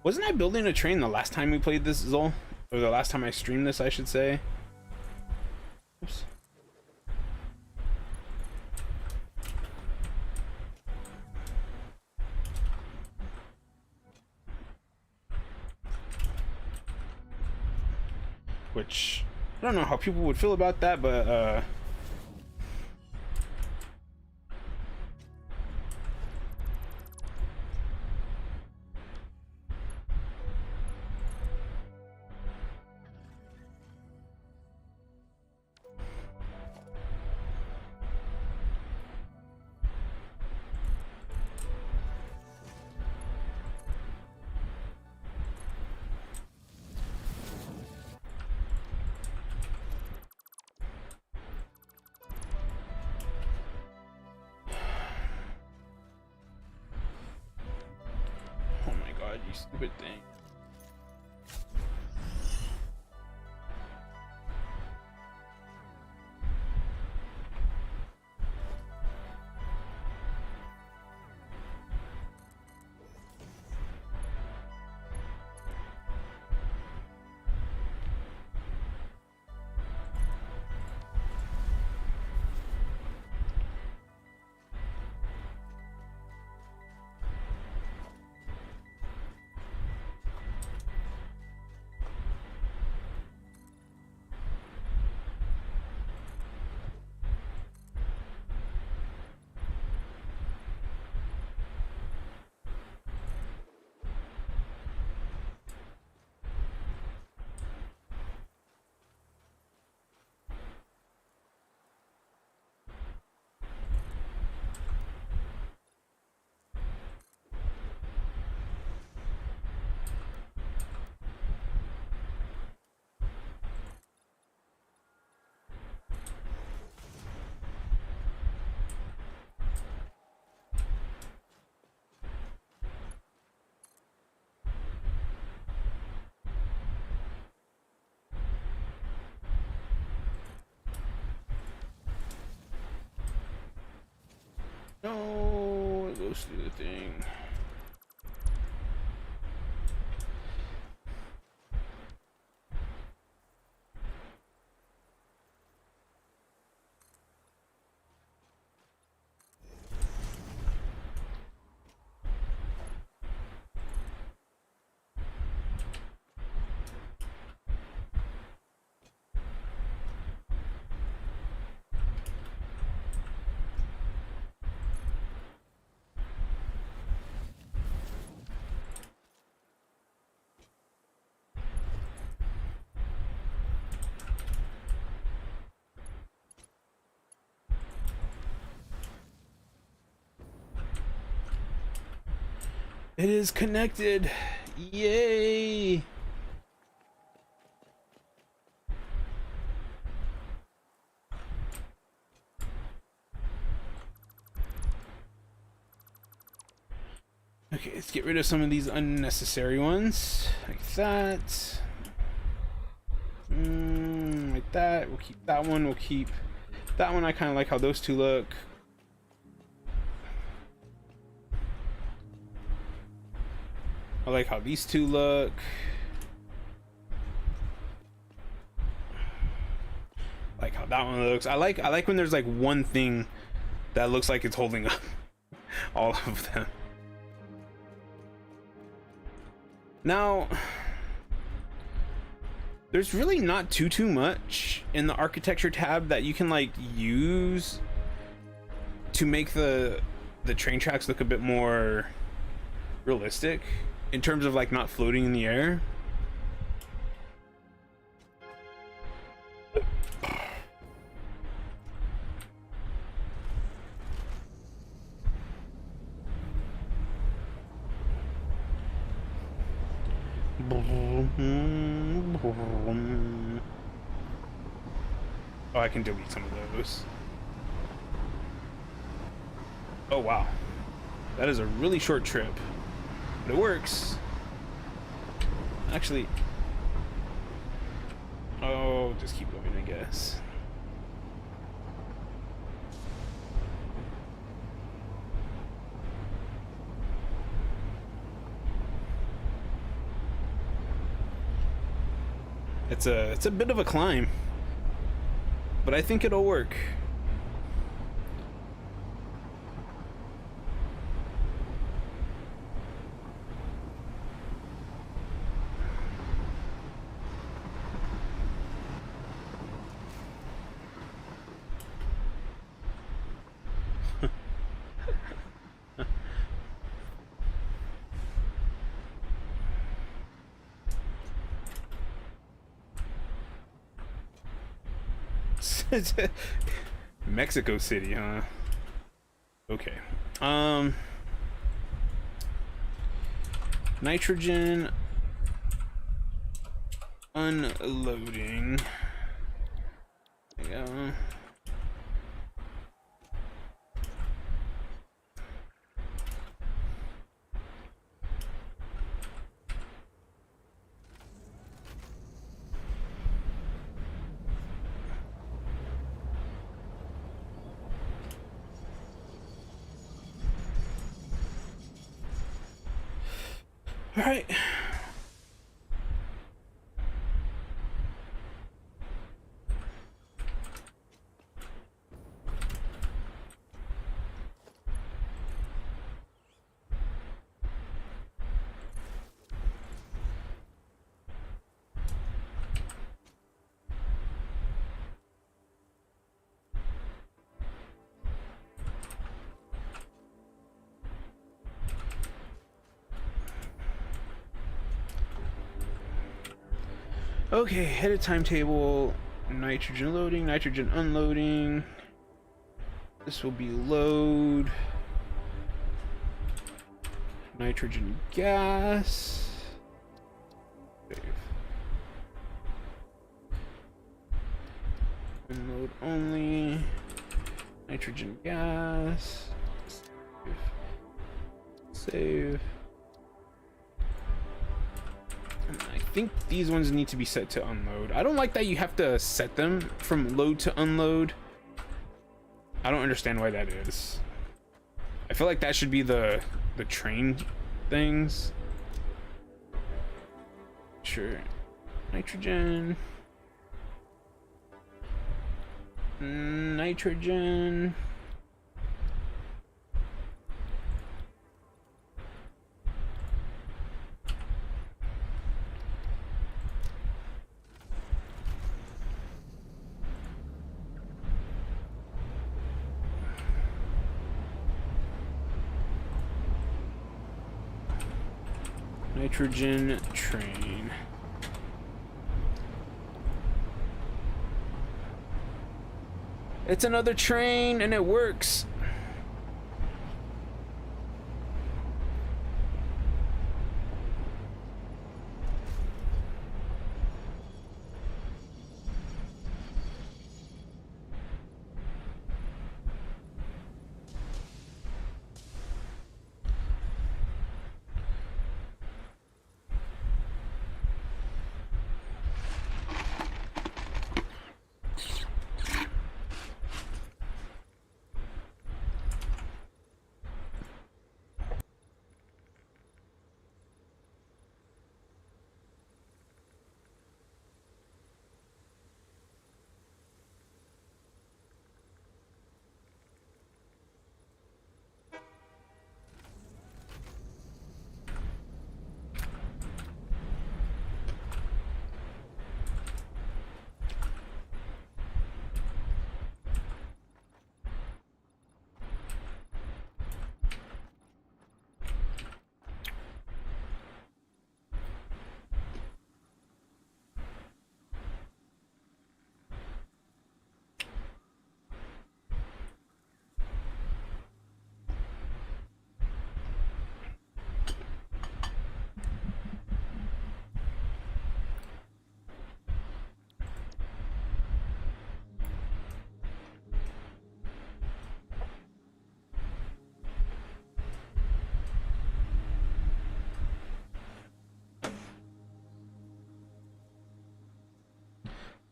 Wasn't I building a train the last time we played this, Zol? Or the last time I streamed this, I should say. Oops. Which, I don't know how people would feel about that, but oh my god, you stupid thing. No, it goes through the thing. It is connected. Yay! Okay, let's get rid of some of these unnecessary ones. Like that. Like that. We'll keep that one. We'll keep that one. I kind of like how those two look. I like how these two look. I like how that one looks. I like when there's like one thing that looks like it's holding up all of them. Now, there's really not too much in the architecture tab that you can like use to make the train tracks look a bit more realistic in terms of like not floating in the air. Oh, I can delete some of those. Oh wow. That is a really short trip, but it works. Actually, oh, just keep going, I guess. It's a bit of a climb, but I think it'll work. Mexico City, huh? Okay. Nitrogen unloading. There you go. All right. Okay, headed timetable, nitrogen loading, nitrogen unloading. This will be load. Nitrogen gas. Save. Unload only. Nitrogen gas. Save. I think these ones need to be set to unload. I don't like that you have to set them from load to unload. I don't understand why that is. I feel like that should be the train things. Sure. Nitrogen. Nitrogen. Nitrogen train. It's another train and it works.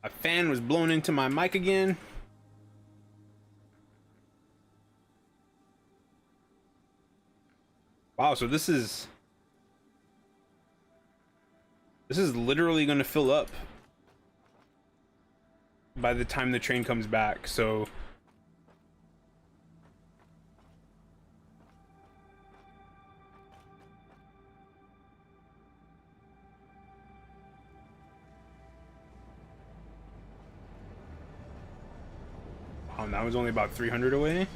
A fan was blown into my mic again. Wow, so this is literally going to fill up by the time the train comes back. So that was only about 300 away.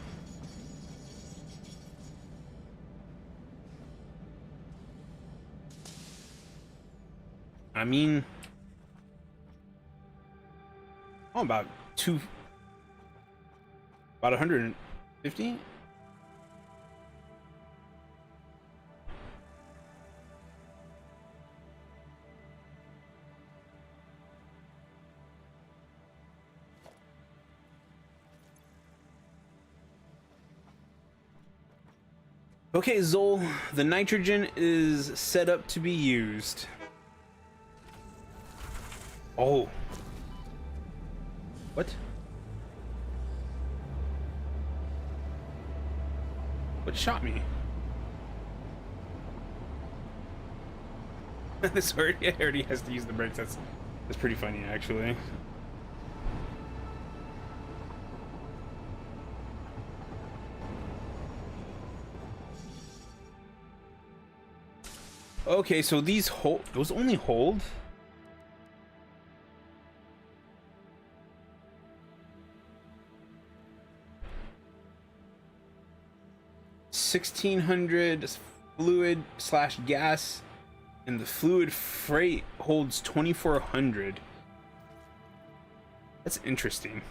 I mean, about 150. Okay, Zol, the nitrogen is set up to be used. Oh. What? What shot me? This already has to use the brakes. That's pretty funny, actually. Okay, so those only hold? $1,600 fluid / gas, and the fluid freight holds 2,400. That's interesting.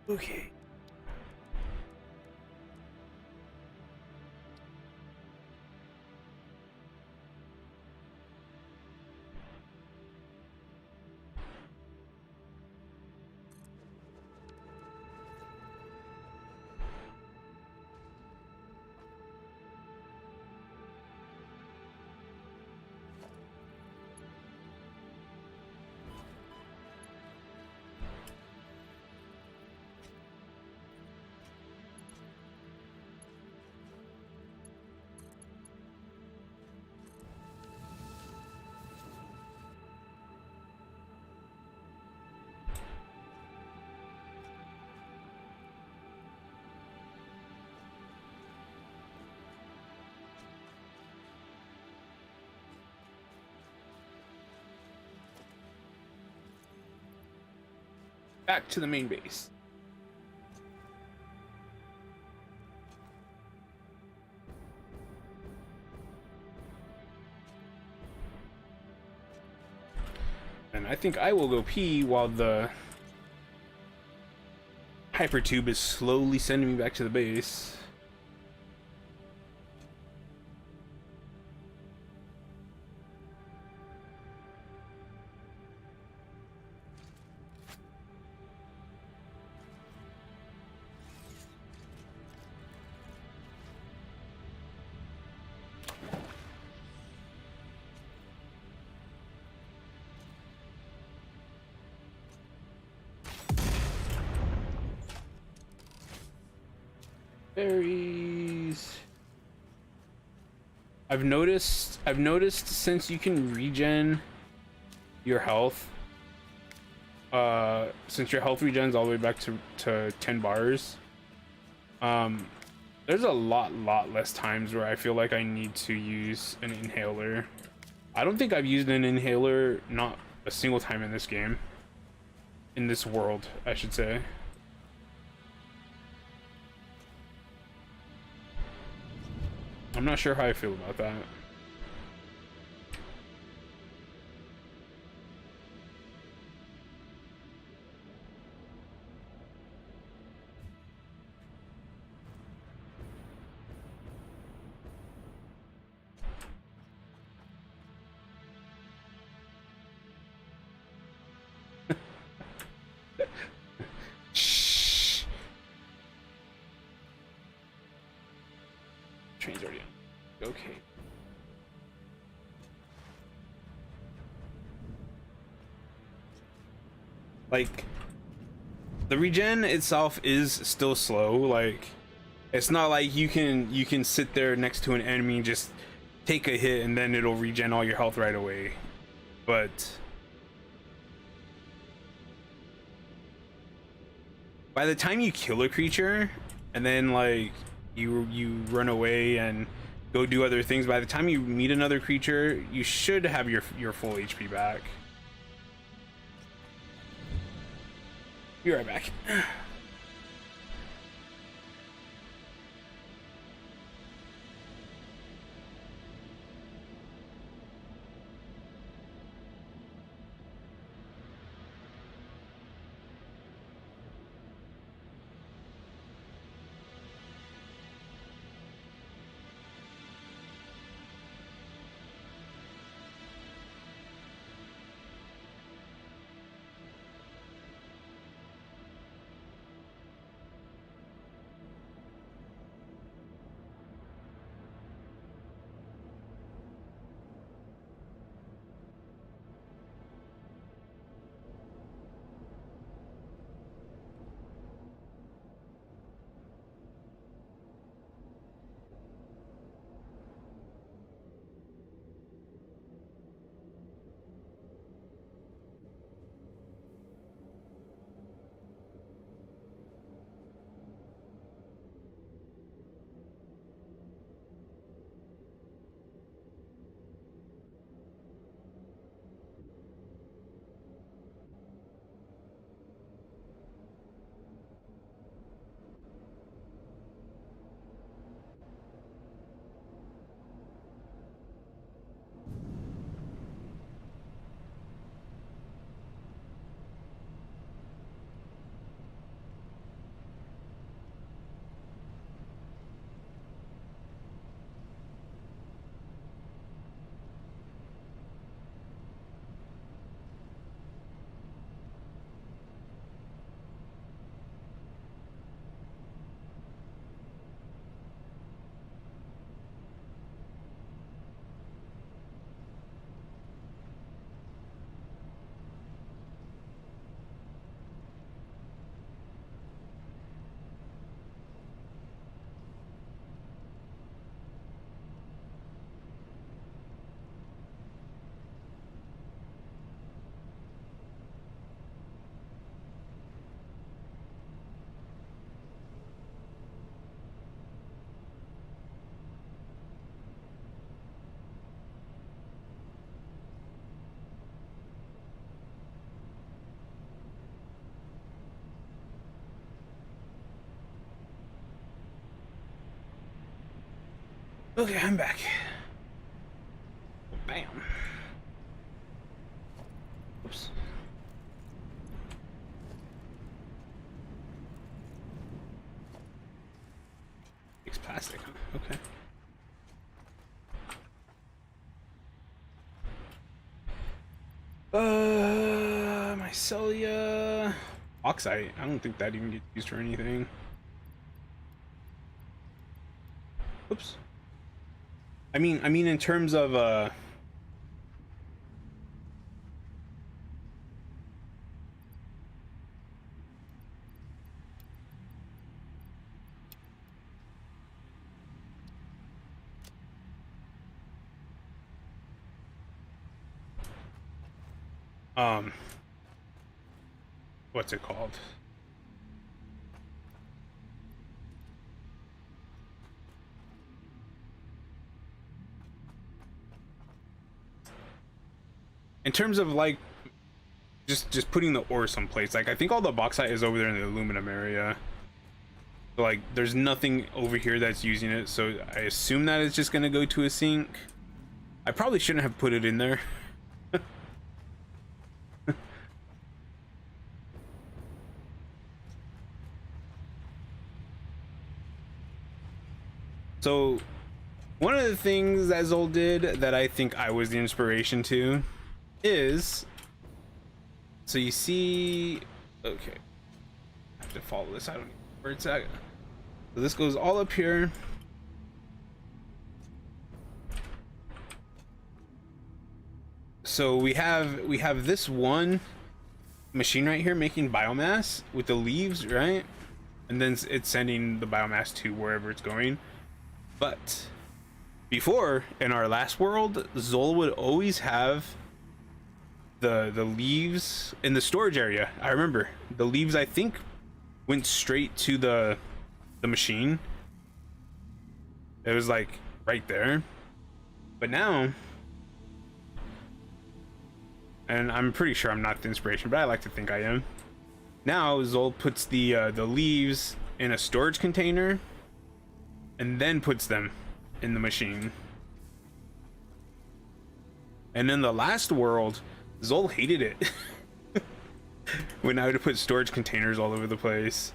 Okay. Back to the main base. And I think I will go pee while the hypertube is slowly sending me back to the base. Berries. I've noticed since you can regen your health, since your health regens all the way back to 10 bars, there's a lot less times where I feel like I need to use an inhaler. I don't think I've used an inhaler not a single time in this game. In this world, I should say. I'm not sure how I feel about that. Okay. Like, the regen itself is still slow. Like, it's not like you can sit there next to an enemy and just take a hit and then it'll regen all your health right away. But by the time you kill a creature and then like you run away and go do other things, by the time you meet another creature, you should have your full HP back. Be right back. Okay, I'm back. Bam. Oops. It's plastic, huh? Okay. Mycelia. Oxide. I don't think that even gets used for anything. Oops. I mean, in terms of um, what's it called? In terms of like just putting the ore someplace, like I think all the bauxite is over there in the aluminum area. So, like, there's nothing over here that's using it, so I assume that it's just gonna go to a sink. I probably shouldn't have put it in there. So one of the things that Zol did that I think I was the inspiration to is, so you see, okay, I have to follow this. I don't know where it's at. So this goes all up here. So we have this one machine right here making biomass with the leaves, right? And then it's sending the biomass to wherever it's going. But before, in our last world, Zol would always have the leaves in the storage area. I remember the leaves, I think, went straight to the machine. It was like right there. But now, and I'm pretty sure I'm not the inspiration, but I like to think I am. Now Zol puts the leaves in a storage container and then puts them in the machine. And in the last world, Zol hated it when I would put storage containers all over the place.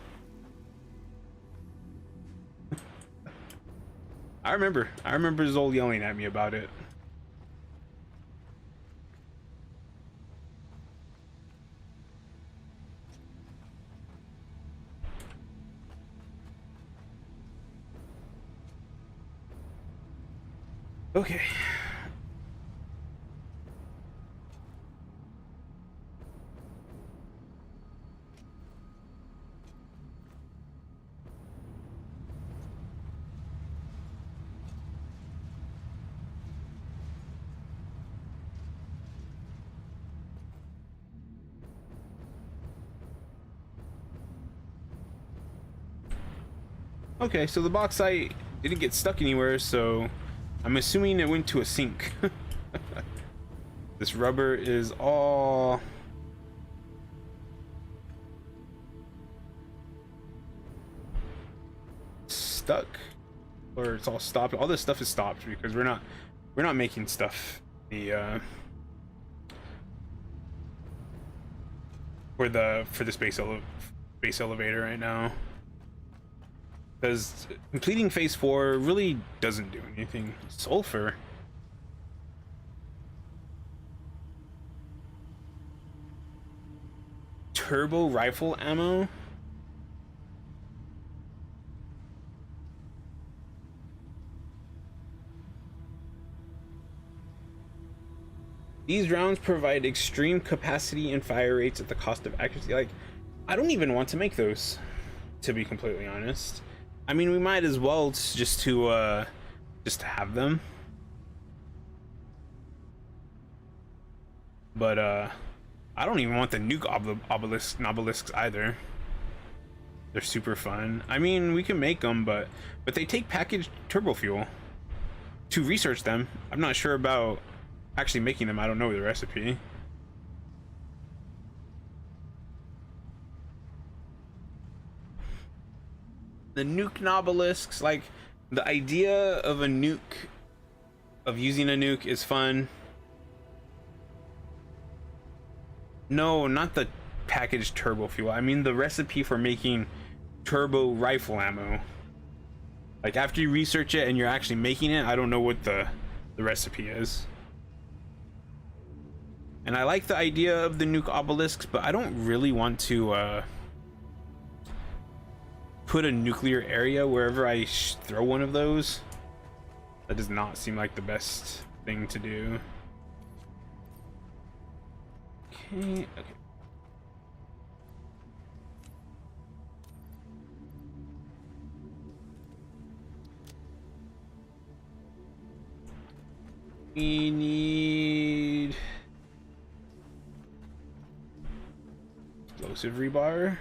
I remember Zol yelling at me about it. Okay. Okay, so the bauxite didn't get stuck anywhere, so I'm assuming it went to a sink. This rubber is all stuck, or it's all stopped. All this stuff is stopped because we're not making stuff for the space elevator right now. Because completing phase 4 really doesn't do anything. Sulfur. Turbo rifle ammo. These rounds provide extreme capacity and fire rates at the cost of accuracy. Like, I don't even want to make those, to be completely honest. I mean, we might as well just to have them. But I don't even want the nuke obelisks either. They're super fun. I mean, we can make them, but they take packaged turbo fuel. To research them, I'm not sure about actually making them. I don't know the recipe. The nuke obelisks, like, the idea of a nuke, of using a nuke is fun. No, not the packaged turbo fuel. I mean the recipe for making turbo rifle ammo. Like, after you research it and you're actually making it, I don't know what the recipe is. And I like the idea of the nuke obelisks, but I don't really want to put a nuclear area wherever I throw one of those. That does not seem like the best thing to do. Okay. We need explosive rebar.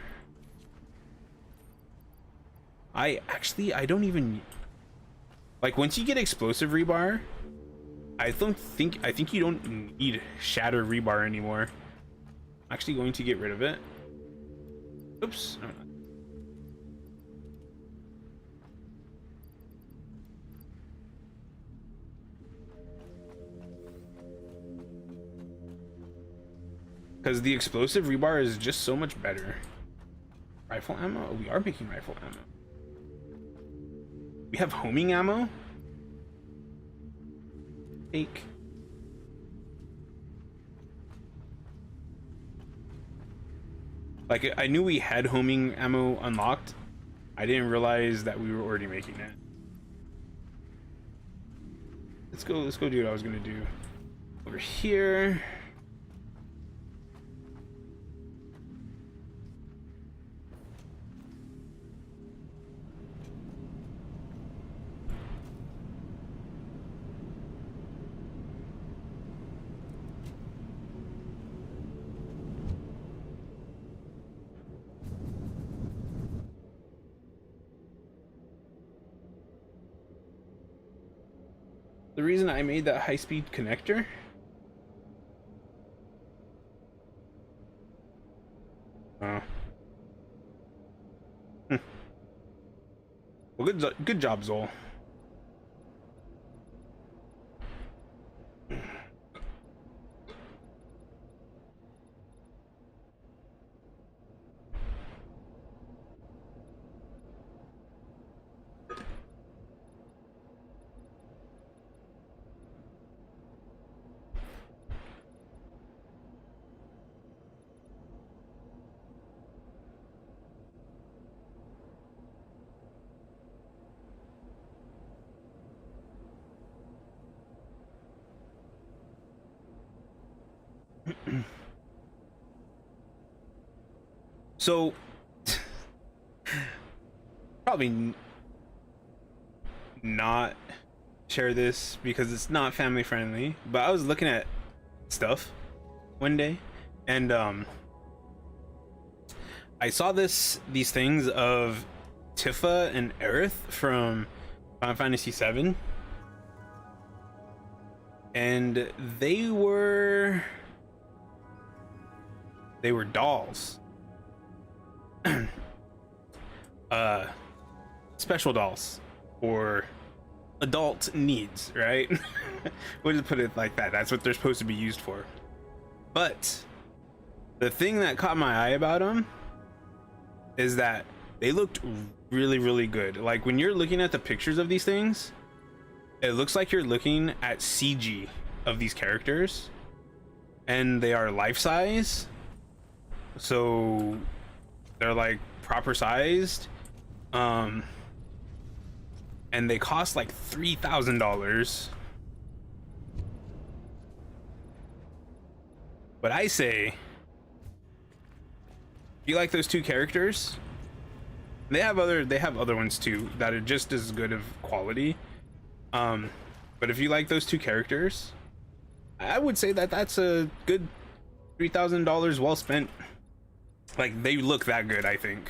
I don't even, like, once you get explosive rebar, I think you don't need shatter rebar anymore. I'm actually going to get rid of it. Oops. Because the explosive rebar is just so much better. Rifle ammo? Oh, we are making rifle ammo. We have homing ammo? Take. Like, I knew we had homing ammo unlocked. I didn't realize that we were already making it. Let's go do what I was gonna do. over here. The reason I made that high-speed connector. Oh. Well, good job, Zol. So, probably not share this because it's not family friendly, but I was looking at stuff one day and I saw these things of Tifa and Aerith from Final Fantasy VII, and they were dolls. Special dolls for adult needs, right? We'll just put it like that. That's what they're supposed to be used for. But the thing that caught my eye about them is that they looked really, really good. Like when you're looking at the pictures of these things, it looks like you're looking at CG of these characters, and they are life size, so they're like proper sized, and they cost like $3,000. But I say, if you like those two characters, they have other ones too that are just as good of quality, but if you like those two characters, I would say that that's a good $3,000 well spent. Like, they look that good, I think.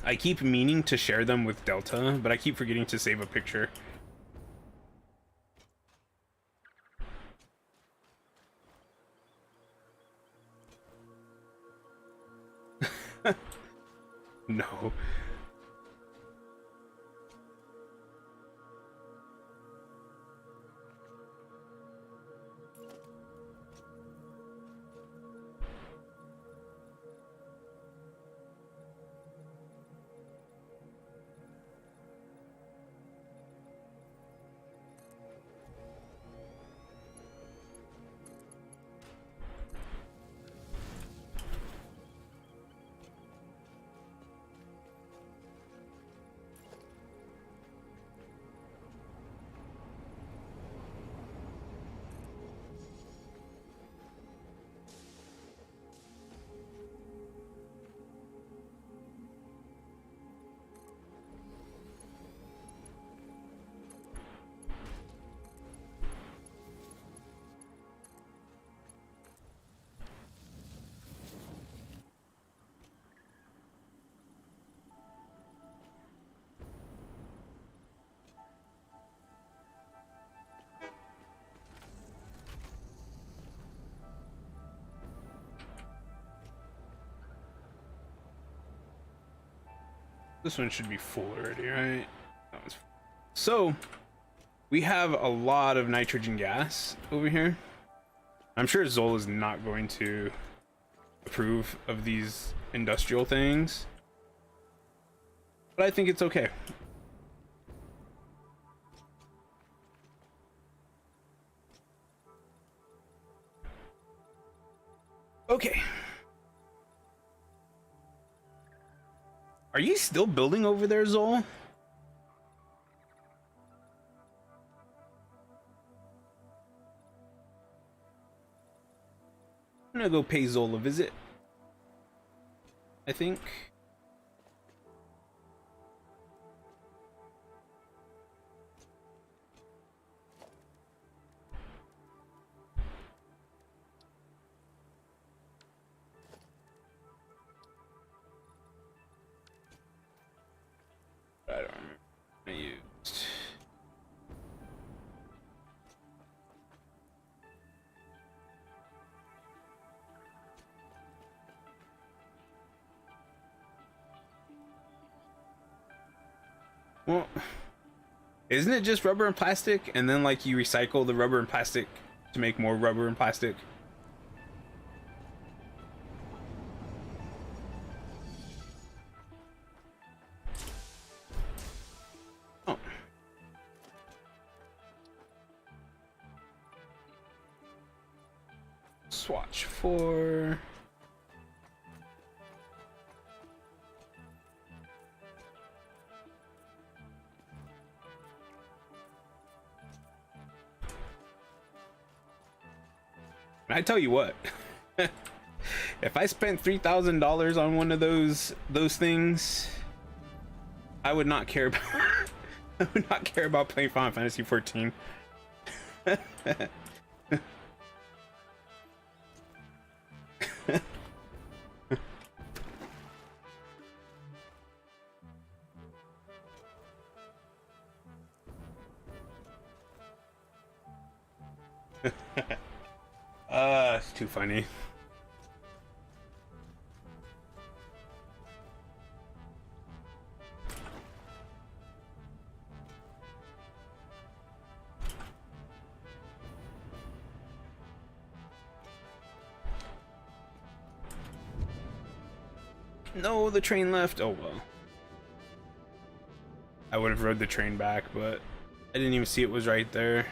I keep meaning to share them with Delta, but I keep forgetting to save a picture. No. This one should be full already, right? So, we have a lot of nitrogen gas over here. I'm sure Zol is not going to approve of these industrial things, but I think it's okay. Okay. Are you still building over there, Zol? I'm gonna go pay Zola a visit, I think. I don't remember what I used. Well, isn't it just rubber and plastic, and then like you recycle the rubber and plastic to make more rubber and plastic? Oh. Swatch for... I tell you what, if I spent $3,000 on one of those things, I would not care about I would not care about playing Final Fantasy 14. It's too funny. No, the train left. Oh well. I would have rode the train back, but I didn't even see it was right there.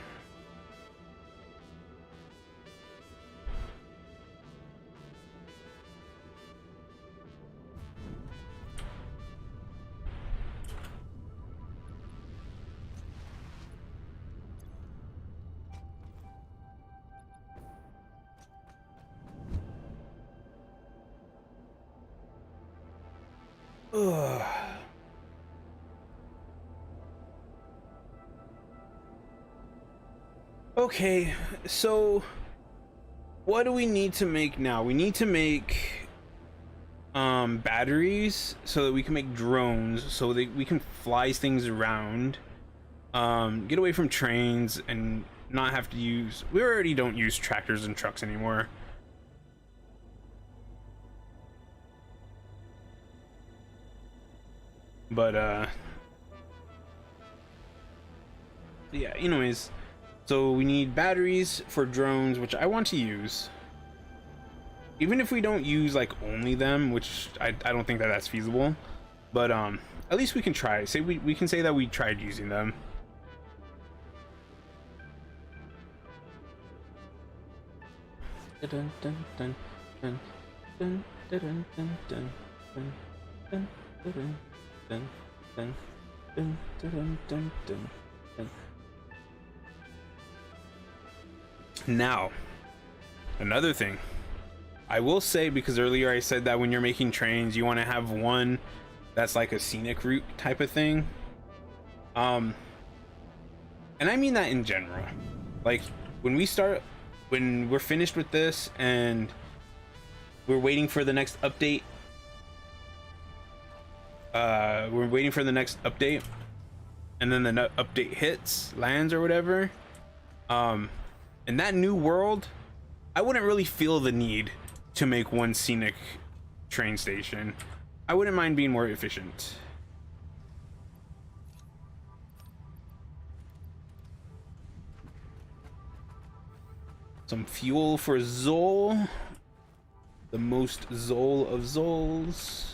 Ugh. Okay, so what do we need to make now? We need to make batteries so that we can make drones, so that we can fly things around, get away from trains and not have to use... We already don't use tractors and trucks anymore. But yeah, anyways, so we need batteries for drones, which I want to use, even if we don't use like only them, which I don't think that that's feasible, but at least we can try. Say we can say that we tried using them. Dun, dun, dun, dun, dun, dun, dun, dun, dun, dun, dun, dun. Dun, dun, dun, dun, dun, dun, dun. Now, another thing I will say, because earlier I said that when you're making trains, you want to have one that's like a scenic route type of thing. And I mean that in general. Like when we're finished with this and we're waiting for the next update. We're waiting for the next update, and then the update hits, lands or whatever. In that new world, I wouldn't really feel the need to make one scenic train station. I wouldn't mind being more efficient. Some fuel for Zol, the most Zol of Zols.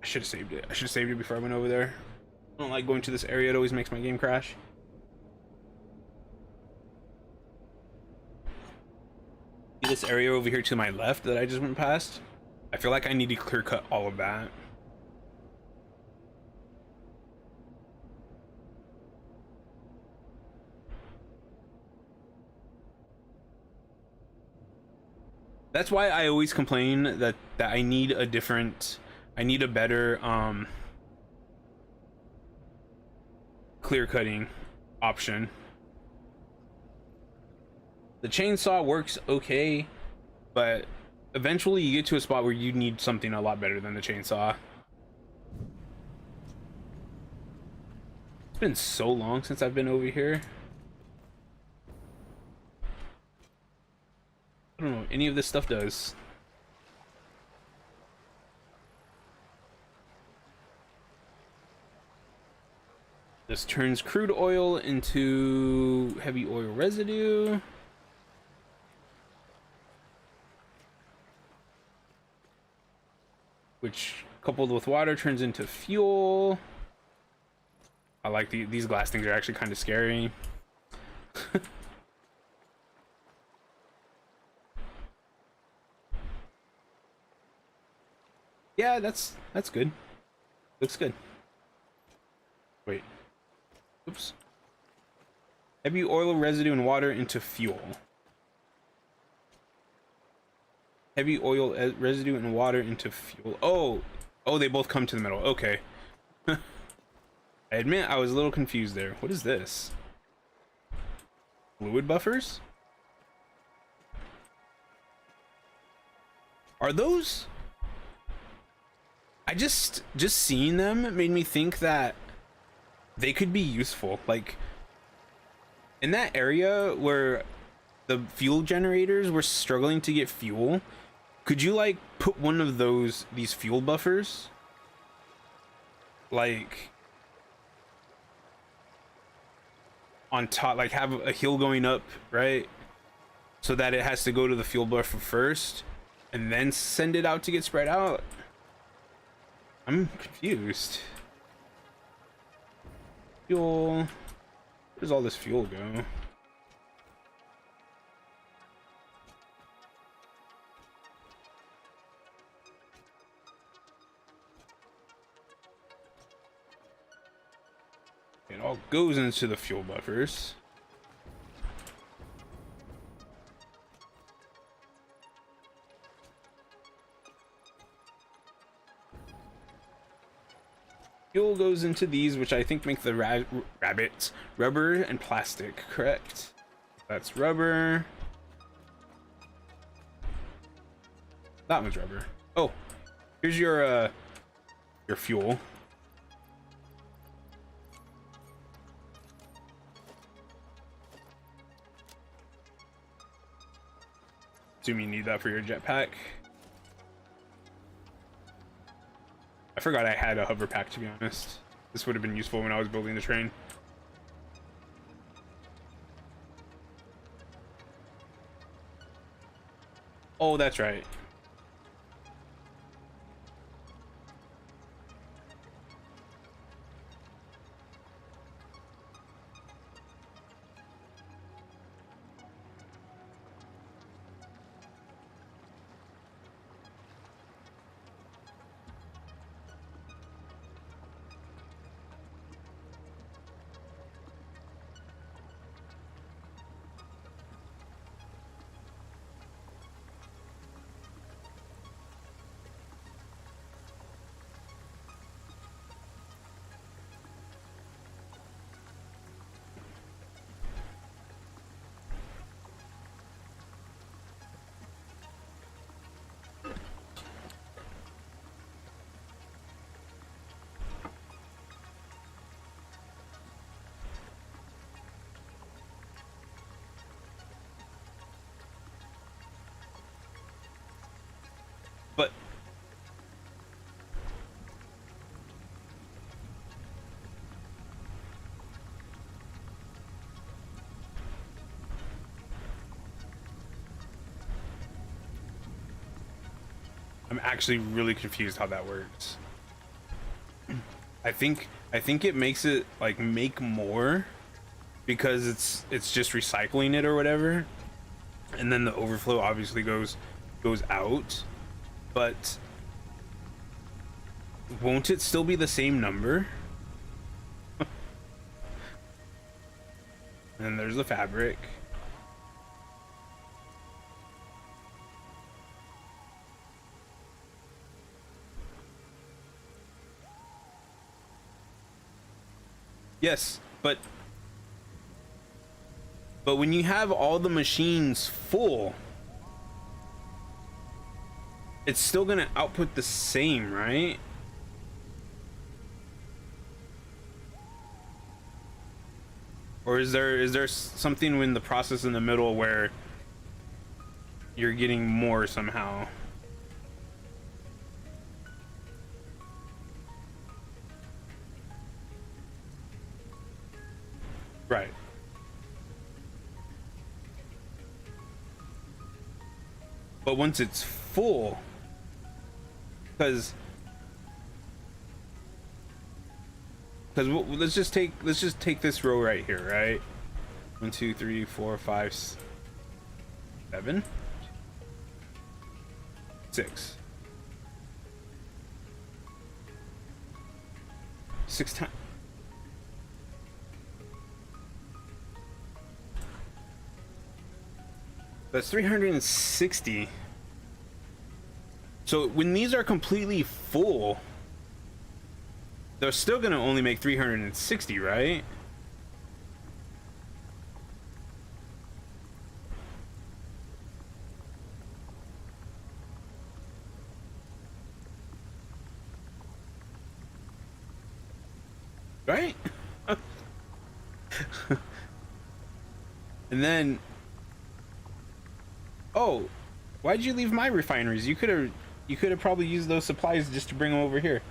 I should have saved it. I should have saved it before I went over there. I don't like going to this area. It always makes my game crash. See this area over here to my left that I just went past? I feel like I need to clear cut all of that. That's why I always complain that I need a different, I need a better clear cutting option. The chainsaw works okay, but eventually you get to a spot where you need something a lot better than the chainsaw. It's been so long since I've been over here. I don't know what any of this stuff does. This turns crude oil into heavy oil residue. Which, coupled with water, turns into fuel. I like these glass things are actually kind of scary. Yeah, that's good. Looks good. Wait. Oops. Heavy oil residue and water into fuel. Heavy oil residue and water into fuel. Oh, they both come to the middle. Okay. I admit I was a little confused there. What is this? Fluid buffers? Are those? I just seeing them made me think that they could be useful. Like in that area where the fuel generators were struggling to get fuel, could you like put one of these fuel buffers like on top, like have a hill going up, right? So that it has to go to the fuel buffer first and then send it out to get spread out. I'm confused. Fuel. Where does all this fuel go? It all goes into the fuel buffers. Fuel goes into these, which I think make the rabbits rubber and plastic, correct? That's rubber. That one's rubber. Oh, here's your fuel. Assume you need that for your jetpack. I forgot I had a hover pack, to be honest. This would have been useful when I was building the train. Oh, that's right. But I'm actually really confused how that works. I think it makes it like make more because it's just recycling it or whatever, and then the overflow obviously goes out. But Won't it still be the same number? And there's the fabric. Yes, but when you have all the machines full, it's still gonna output the same, right? Or is there something in the process in the middle where you're getting more somehow? Right. But once it's full, because let's just take this row right here, right? 1 2 3 4 5 7 6 times. That's 360. So when these are completely full, they're still gonna only make 360, right? Right? And then, oh, why'd you leave my refineries? You could have probably used those supplies just to bring them over here.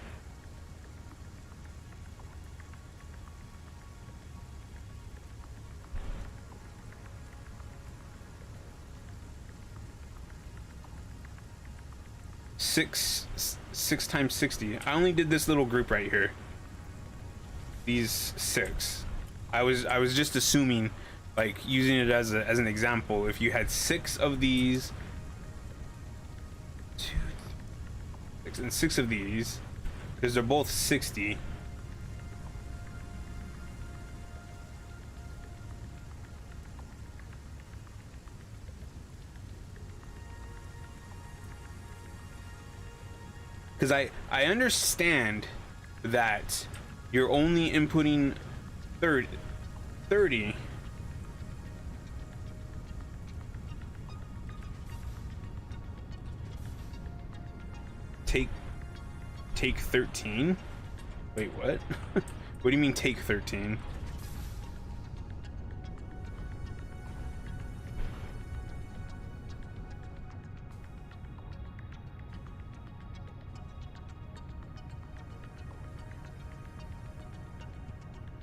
Six times 60. I only did this little group right here. These 6. I was just assuming, like, using it as an example. If you had 6 of these, 2, 6, and 6 of these, because they're both 60. Because I understand that you're only inputting 30. Take 13. Wait, what? What do you mean take 13?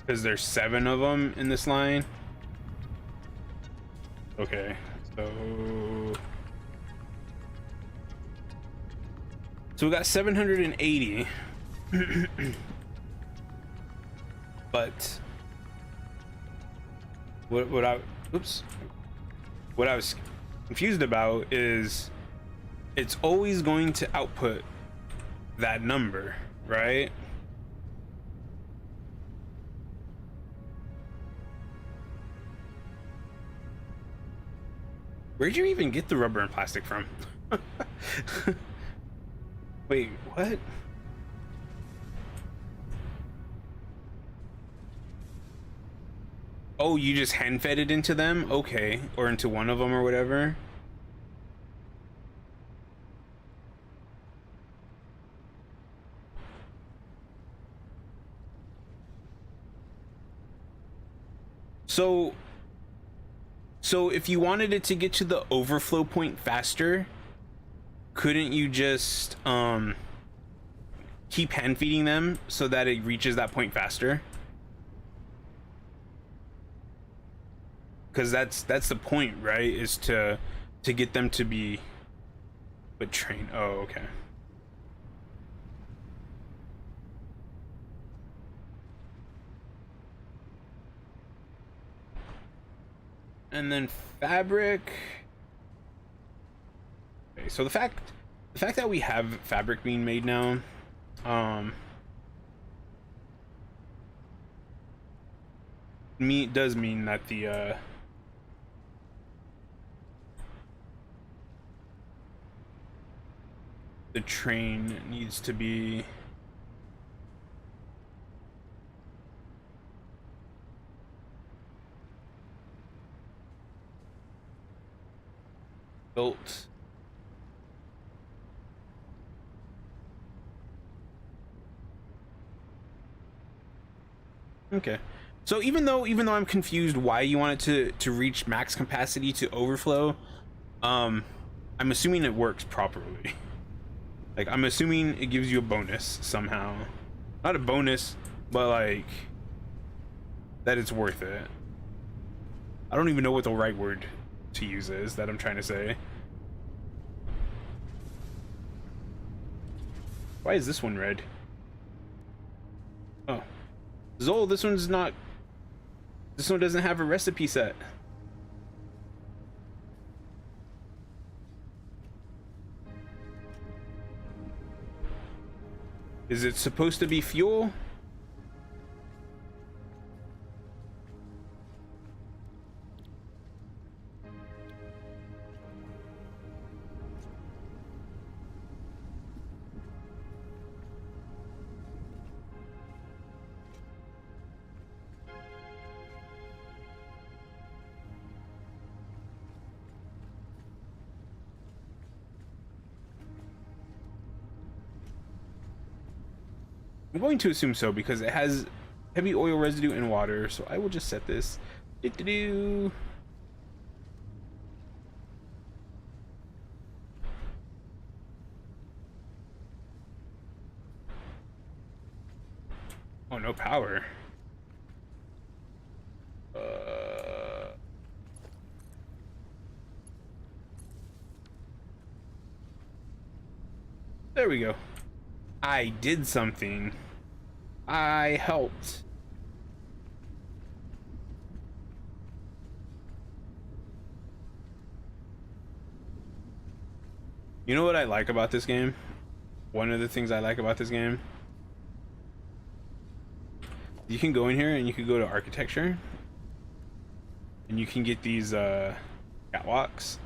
Because there's 7 of them in this line. Okay, so we got 780. But what I was confused about is it's always going to output that number, right? Where'd you even get the rubber and plastic from? Wait, what? Oh, you just hand fed it into them? Okay. Or into one of them or whatever. So if you wanted it to get to the overflow point faster, couldn't you just keep hand feeding them so that it reaches that point faster? Because that's the point, right? Is to get them to be but train. Oh, okay. And then fabric. Okay, so the fact that we have fabric being made now, um does mean that the train needs to be built. Okay. So even though I'm confused why you want it to reach max capacity to overflow, um I'm assuming it works properly. Like, I'm assuming it gives you a bonus somehow. Not a bonus, but like that it's worth it. I don't even know what the right word to use is that I'm trying to say. Why is this one red? Oh. Zol, this one's not. This one doesn't have a recipe set. Is it supposed to be fuel? I'm going to assume so because it has heavy oil residue and water, so I will just set this. Do-do-do. Oh, no power. There we go. I did something. I helped. You know what I like about this game? One of the things I like about this game, you can go in here and you can go to architecture and you can get these catwalks.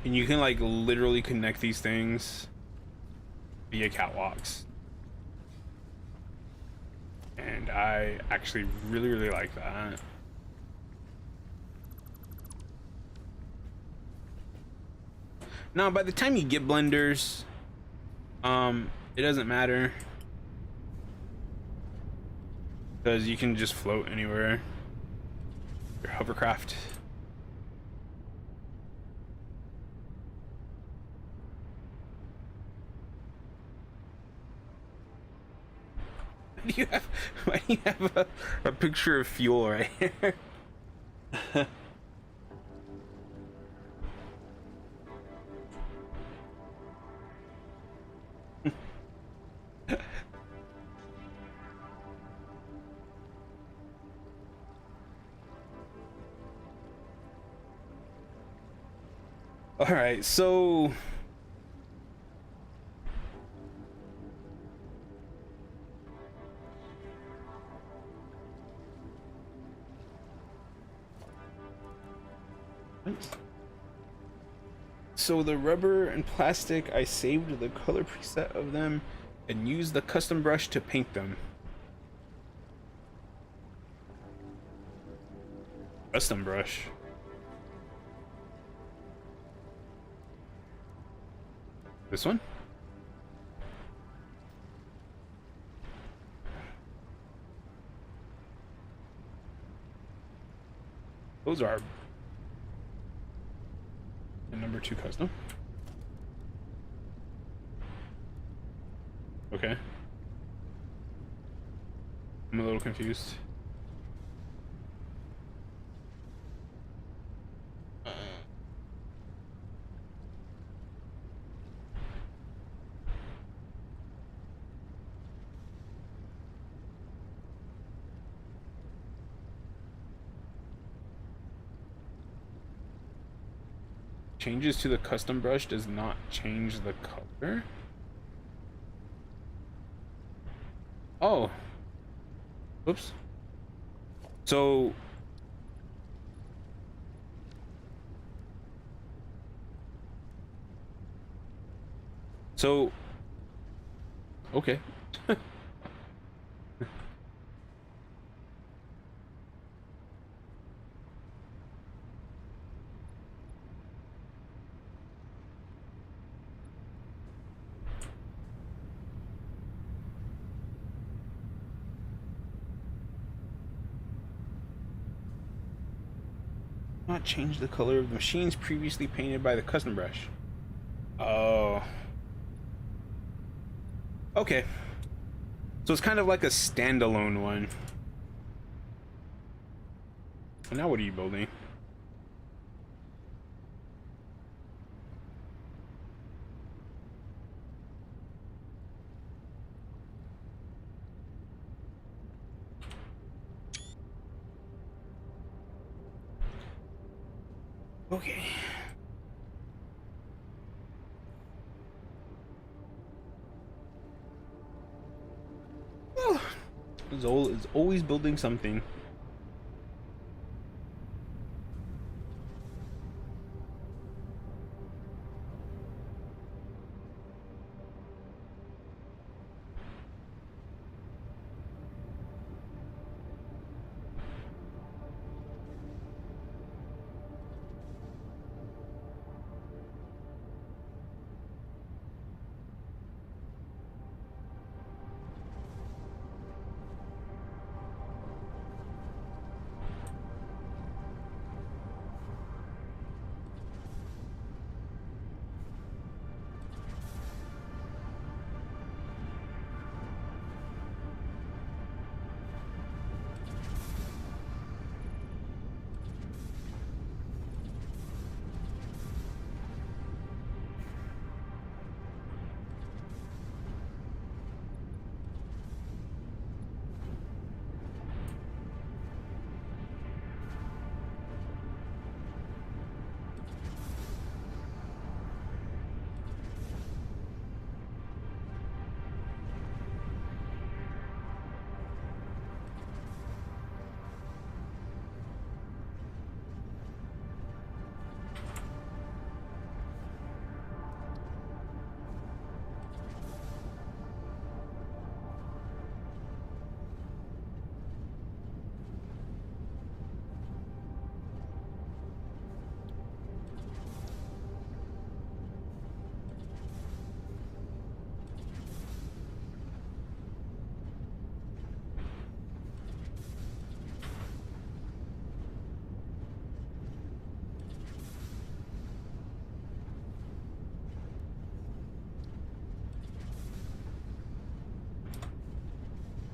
And you can like literally connect these things via catwalks. And I actually really like that. Now, by the time you get blenders, it doesn't matter because you can just float anywhere. Your hovercraft. Why do you have a picture of fuel right here? All right, so the rubber and plastic, I saved the color preset of them and used the custom brush to paint them. Custom brush. This one? those are the number 2 custom. Okay. I'm a little confused. Changes to the custom brush does not change the color. Oh. Oops. So okay. Not change the color of the machines previously painted by the custom brush. Oh. Okay. So it's kind of like a standalone one. And now what are you building? Okay. Oh, Zol is always building something.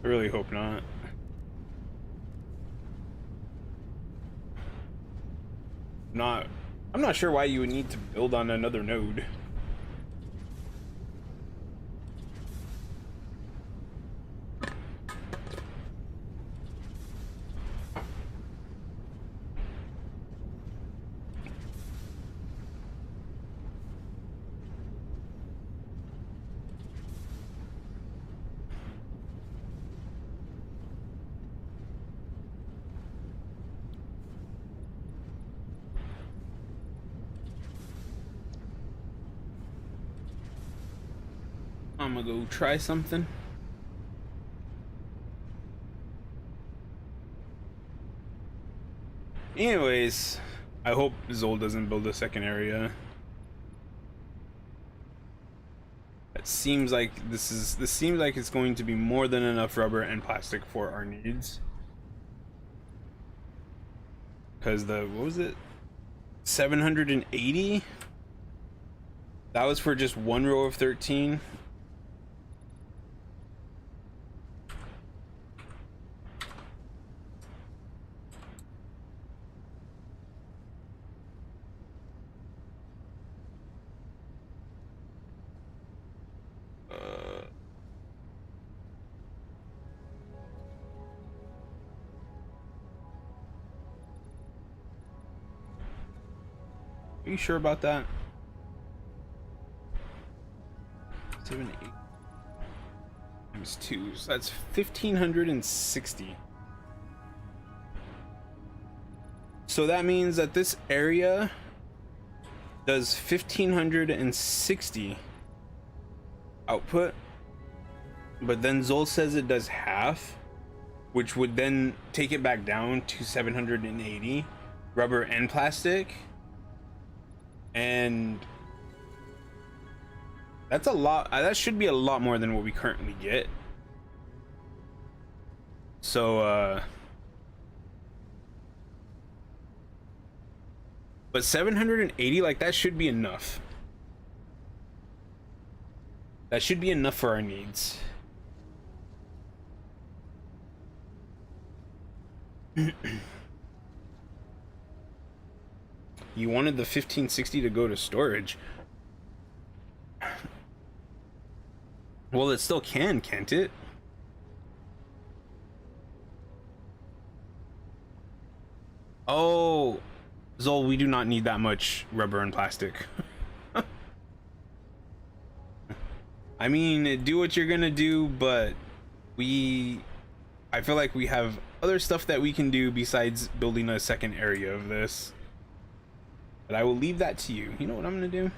I really hope not. I'm not sure why you would need to build on another node. I'm gonna go try something. Anyways, I hope Zol doesn't build a second area. It seems like this seems like it's going to be more than enough rubber and plastic for our needs. because the, what was it, 780, that was for just one row of 13. Are you sure about that? 7, 8 times 2, so that's 1560. So that means that this area does 1560 output, but then Zol says it does half, which would then take it back down to 780 rubber and plastic. And that's a lot. That should be a lot more than what we currently get. So but 780, like, that should be enough. That should be enough for our needs. You wanted the 1560 to go to storage. Well, it still can, can't it? Oh, Zol, we do not need that much rubber and plastic. I mean, do what you're gonna do, but I feel like we have other stuff that we can do besides building a second area of this. But I will leave that to you. You know what I'm gonna do?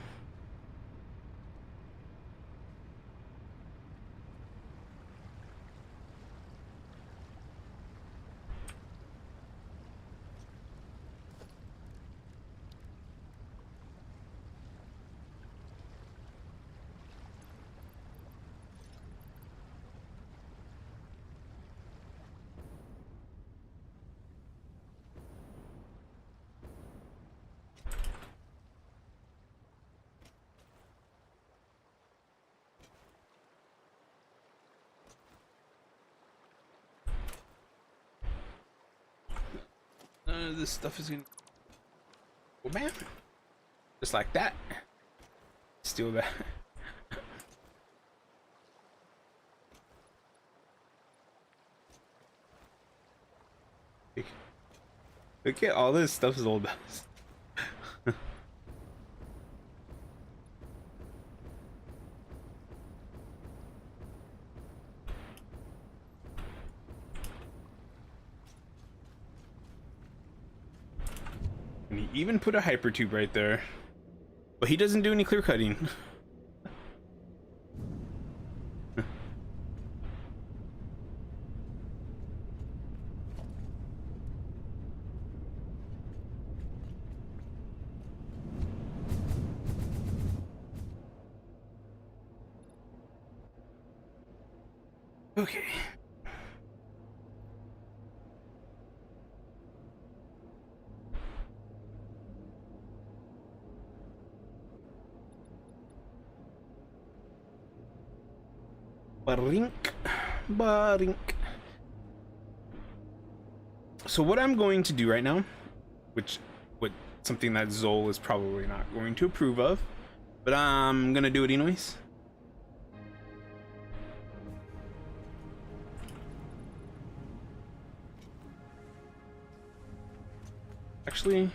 None of this stuff is gonna go, bam, just like that. Steal that. Look at all this stuff Zol does. And he even put a hyper tube right there, but he doesn't do any clear cutting. Okay. Barink, barink. So what I'm going to do right now, which something that Zol is probably not going to approve of, but I'm gonna do it anyways. Actually,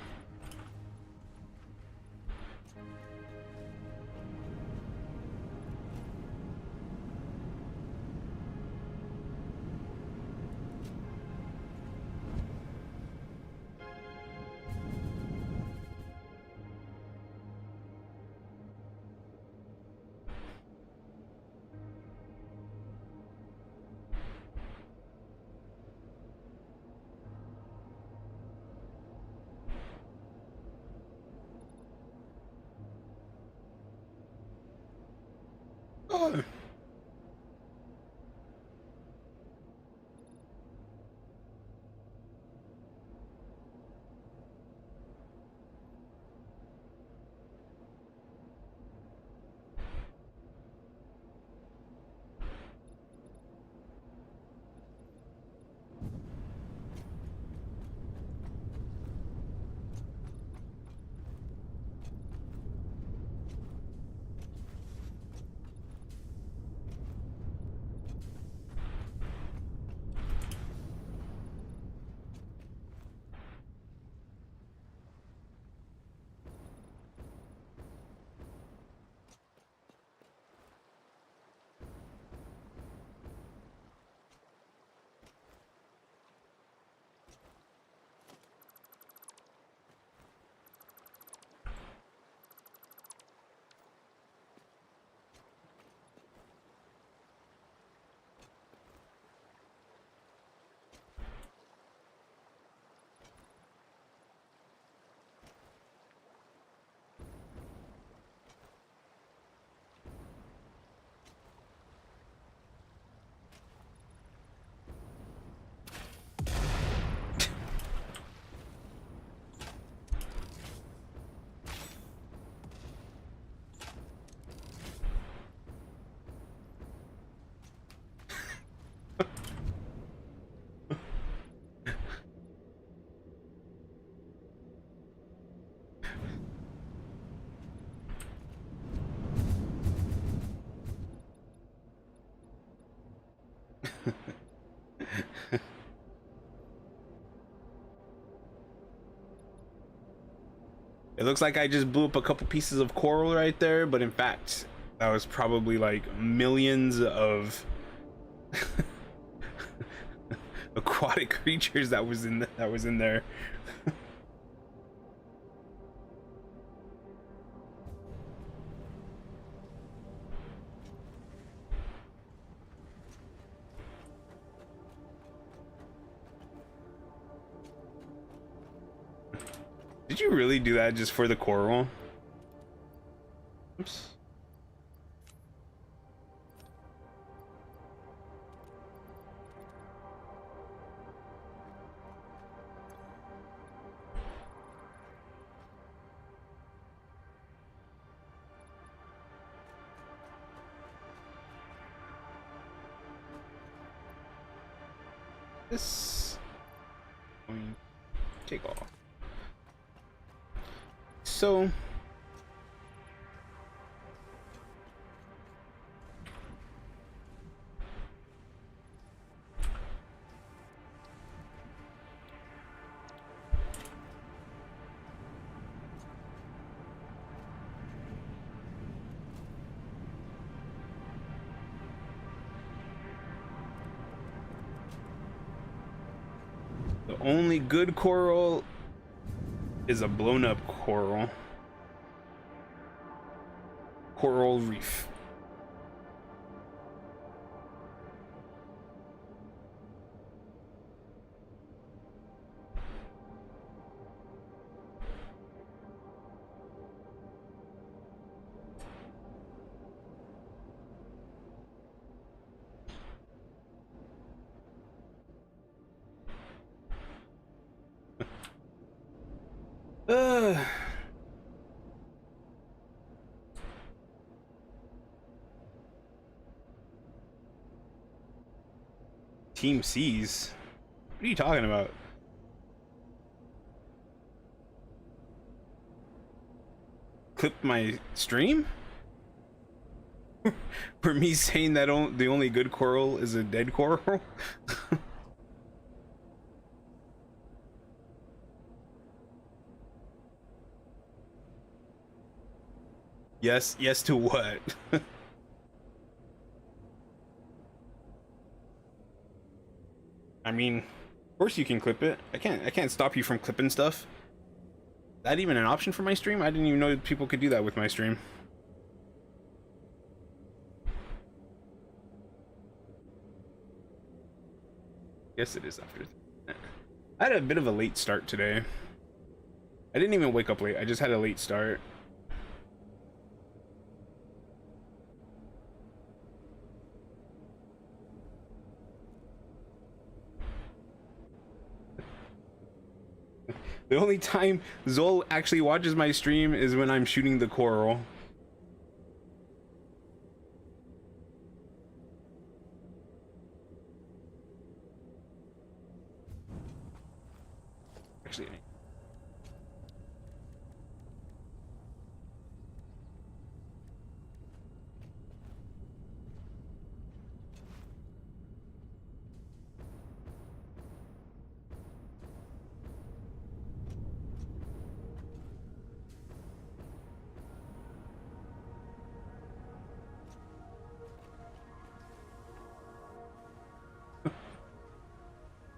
It looks like I just blew up a couple pieces of coral right there, but in fact, that was probably like millions of aquatic creatures that was in there. Did you really do that just for the coral? Oops. This going to take off. So the only good coral is a blown up coral reef. uh Team C's. What are you talking about? Clip my stream? For me saying that the only good coral is a dead coral? Yes, yes to what? I mean, of course you can clip it. I can't stop you from clipping stuff. Is that even an option for my stream? I didn't even know people could do that with my stream. Yes, it is after. I had a bit of a late start today. I didn't even wake up late. I just had a late start. The only time Zol actually watches my stream is when I'm shooting the coral. Actually,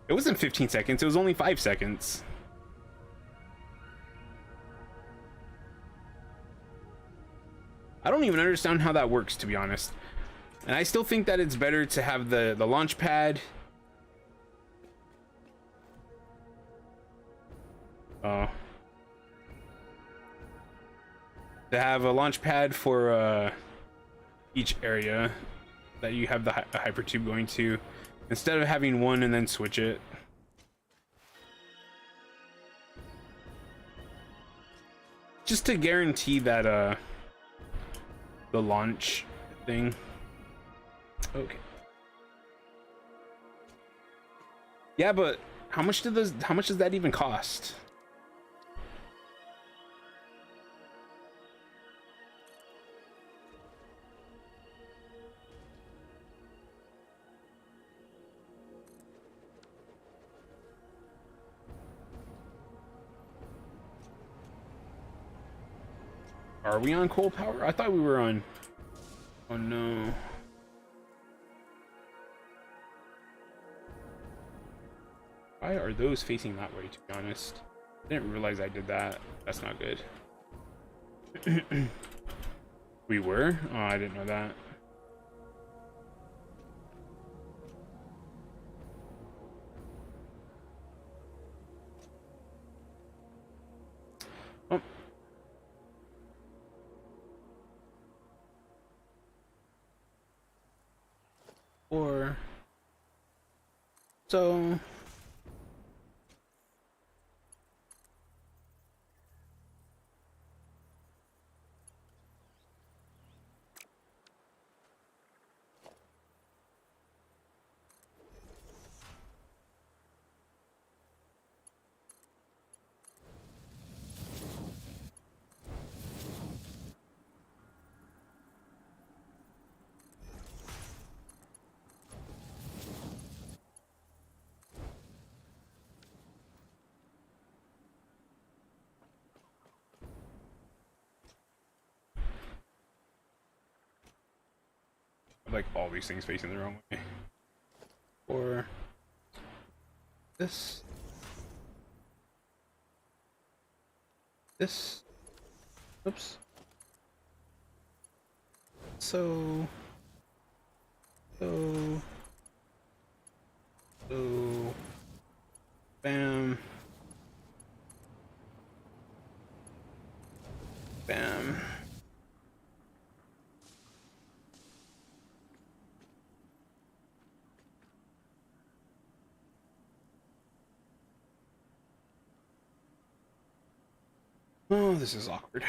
it wasn't 15 seconds, it was only 5 seconds. I don't even understand how that works, to be honest. And I still think that it's better to have the launch pad. To have a launch pad for each area that you have the hypertube going to, instead of having one and then switch it. Just to guarantee that the launch thing. Okay. Yeah, but how much does that even cost? Are we on coal power? I thought we were on. Oh no. Why are those facing that way, to be honest? I didn't realize I did that. That's not good. We were? Oh, I didn't know that. Oh. Or so. Like all these things facing the wrong way. Or this. This. Oops. So. Bam. Bam. Oh, this is awkward.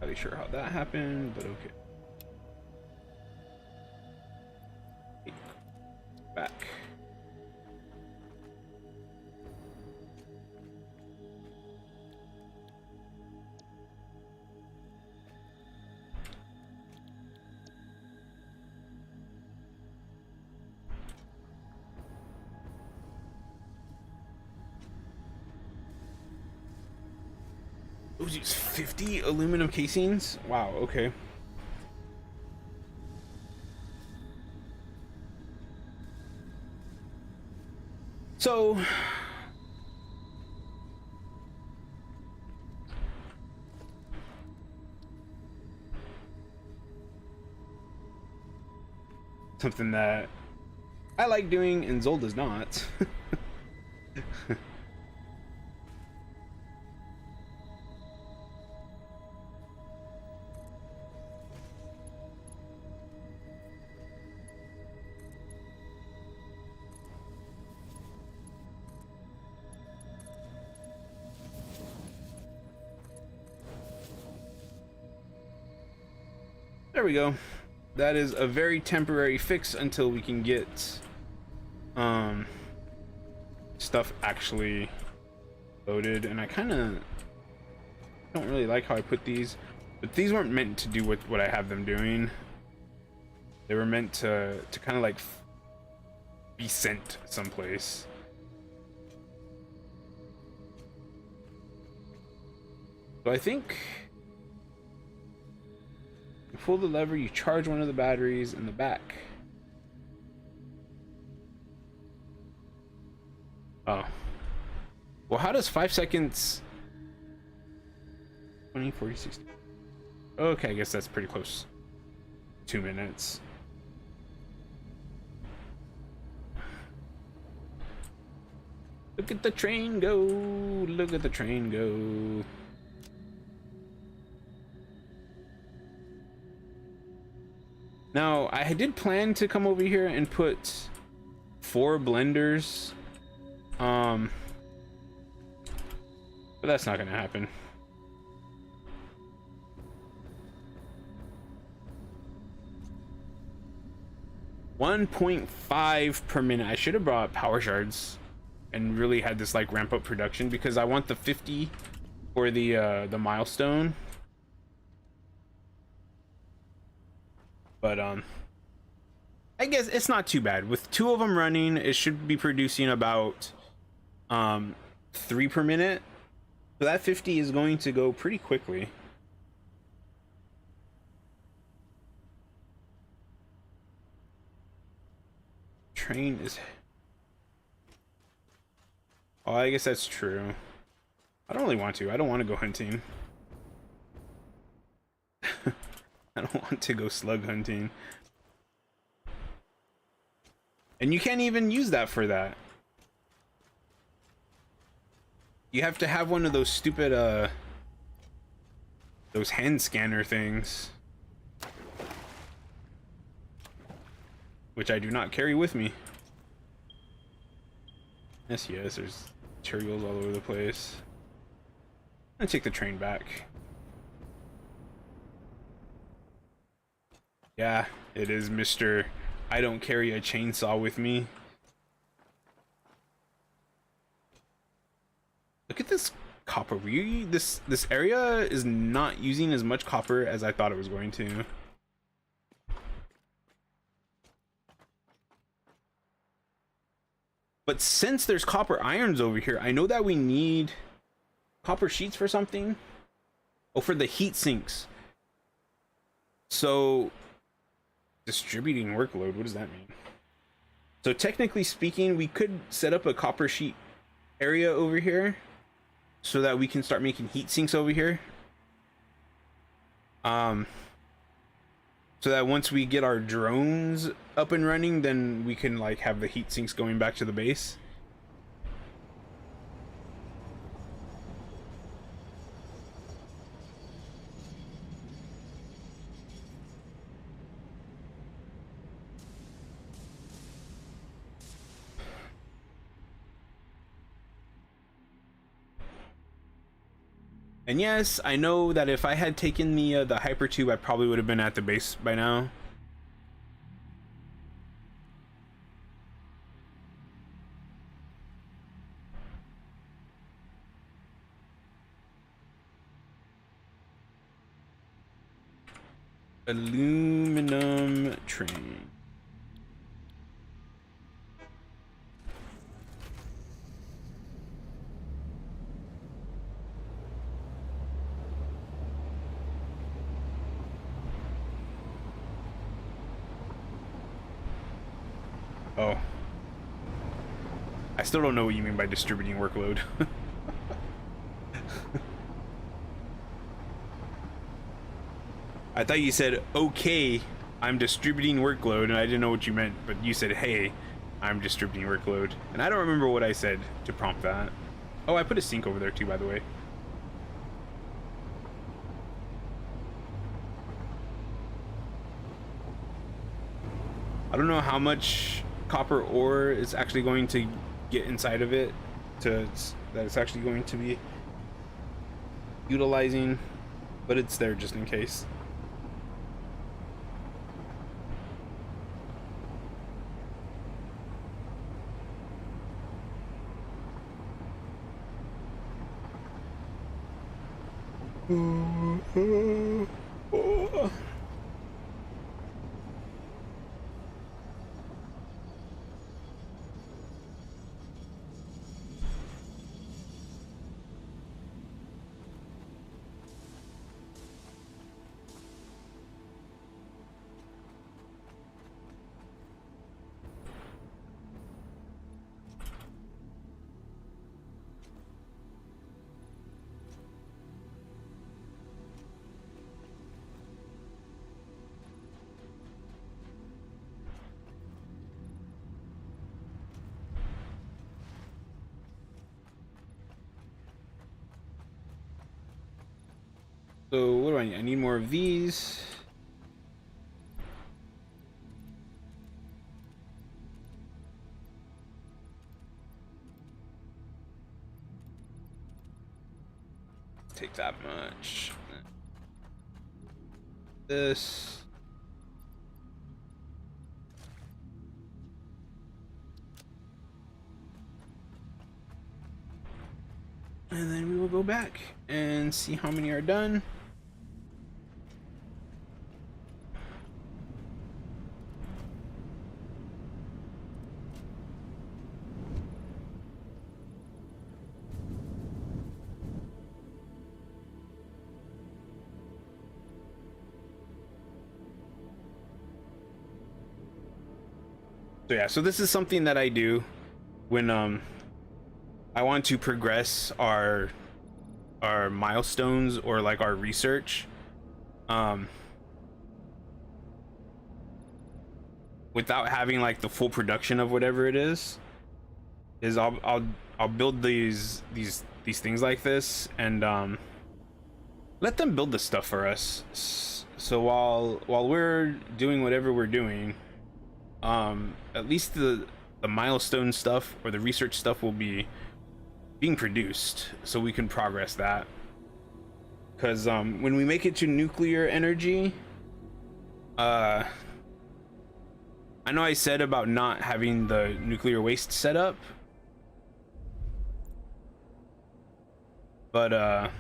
Not really sure how that happened, but okay. Back. Those use 50 aluminum casings? Wow, okay. So something that I like doing and Zol does not. There we go. That is a very temporary fix until we can get stuff actually loaded. And I kind of don't really like how I put these, but these weren't meant to do what I have them doing. They were meant to kind of like be sent someplace. So I think you pull the lever, you charge one of the batteries in the back. Oh. Well, how does 5 seconds... 20, 40, 60... Okay, I guess that's pretty close. 2 minutes. Look at the train go! Look at the train go! Now, I did plan to come over here and put 4 blenders. But that's not gonna happen. $1.5 per minute. I should have brought power shards and really had this like ramp up production, because I want the 50 for the milestone. But I guess it's not too bad. With 2 of them running, it should be producing about 3 per minute. So that 50 is going to go pretty quickly. Train is... Oh, I guess that's true. I don't really want to. I don't want to go hunting. I don't want to go slug hunting. And you can't even use that for that. You have to have one of those stupid, those hand scanner things. Which I do not carry with me. Yes, there's materials all over the place. I'm gonna take the train back. Yeah, it is Mr. I don't carry a chainsaw with me. Look at this copper. This area is not using as much copper as I thought it was going to. But since there's copper irons over here, I know that we need copper sheets for something. Oh, for the heat sinks. So, distributing workload, what does that mean? So technically speaking, we could set up a copper sheet area over here so that we can start making heat sinks over here. So that once we get our drones up and running, then we can like have the heat sinks going back to the base. And yes, I know that if I had taken the hyper tube, I probably would have been at the base by now. Aluminum train. Oh. I still don't know what you mean by distributing workload. I thought you said, okay, I'm distributing workload, and I didn't know what you meant, but you said, hey, I'm distributing workload. And I don't remember what I said to prompt that. Oh, I put a sink over there too, by the way. I don't know how much copper ore is actually going to get inside of it that it's actually going to be utilizing, but it's there just in case. So what do I need? I need more of these. Take that much. This. And then we will go back and see how many are done. So yeah, so this is something that I do when I want to progress our milestones or like our research without having like the full production of whatever it is I'll build these things like this and let them build the stuff for us. So while we're doing whatever we're doing, at least the milestone stuff or the research stuff will be being produced so we can progress that, because when we make it to nuclear energy, I know I said about not having the nuclear waste set up, but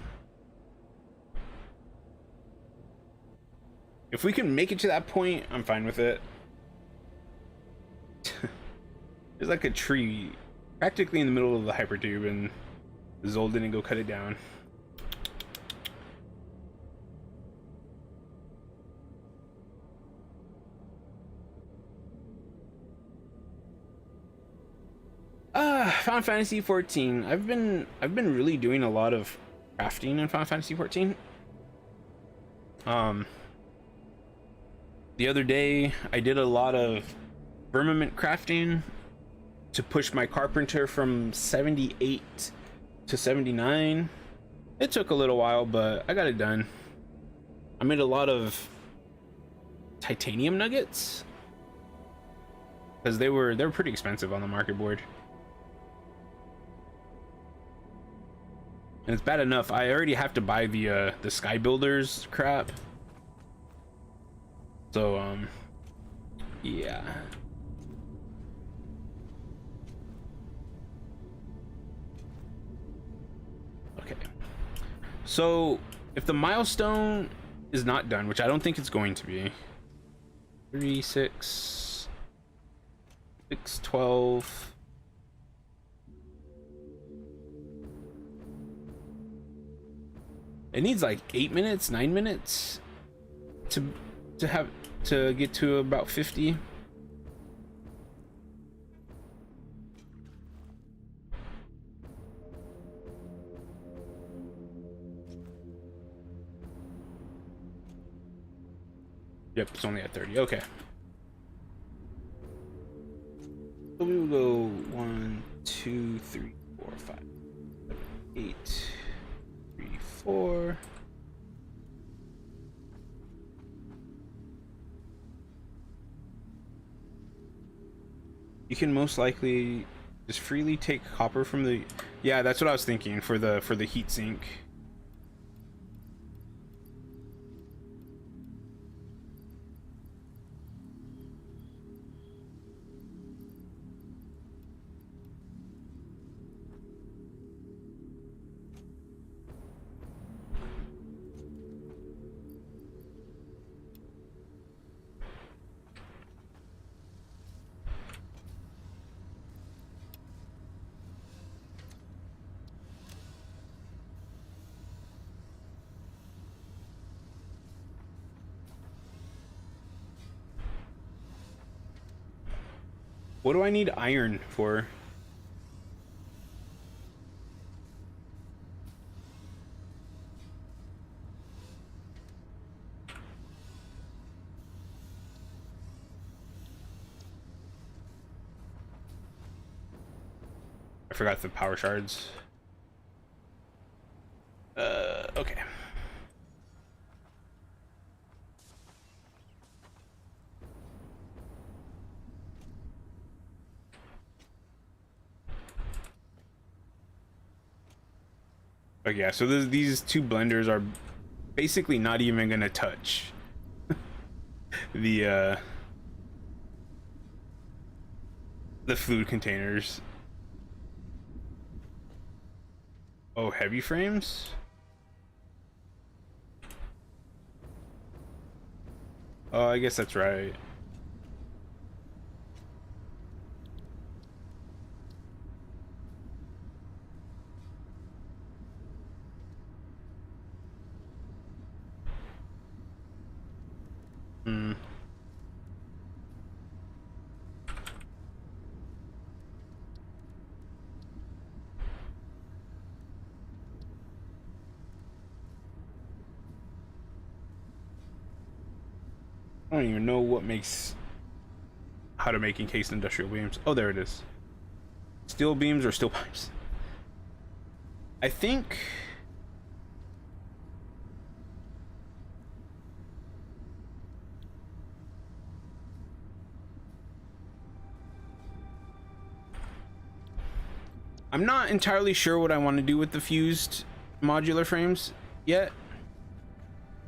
if we can make it to that point, I'm fine with it. There's like a tree practically in the middle of the hypertube, and Zol didn't go cut it down. Final Fantasy 14. I've been really doing a lot of crafting in Final Fantasy 14. The other day I did a lot of firmament crafting to push my carpenter from 78 to 79. It took a little while, but I got it done. I made a lot of titanium nuggets because they were pretty expensive on the market board. And it's bad enough I already have to buy the sky builders crap. So yeah. Okay. So if the milestone is not done, which I don't think it's going to be, 3 6 6 12. It needs like 8 minutes, 9 minutes to get to about 50. Yep, it's only at 30. Okay. So we will go 1, 2, 3, 4, 5, 7, 8, 3, 4. You can most likely just freely take copper from the. Yeah, that's what I was thinking for the heat sink. What do I need iron for? I forgot the power shards. Okay. Okay, yeah, so these two blenders are basically not even gonna touch the food containers. Oh, heavy frames? Oh, I guess that's right. Hmm. I don't even know what makes how to make encased industrial beams. Oh, there it is. Steel beams or steel pipes. I think I'm not entirely sure what I want to do with the fused modular frames yet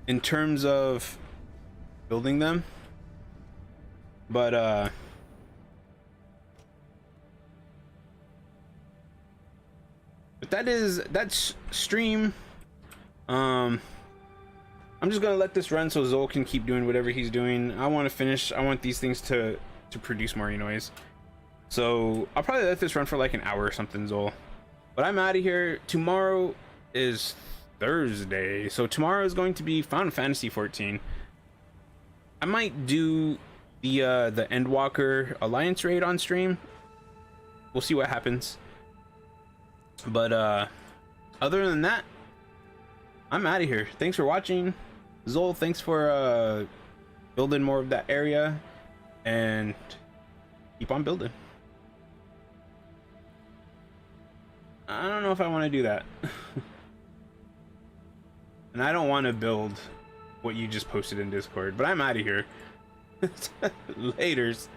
in terms of building them, but that's stream. I'm just gonna let this run so Zol can keep doing whatever he's doing. I want to finish. I want these things to produce more noise. So I'll probably let this run for like an hour or something, Zol. But I'm out of here. Tomorrow is Thursday, so tomorrow is going to be Final Fantasy 14. I might do the Endwalker Alliance raid on stream. We'll see what happens. But other than that, I'm out of here. Thanks for watching. Zol, thanks for building more of that area, and keep on building. I don't know if I want to do that. And I don't want to build what you just posted in Discord, but I'm out of here. Laters.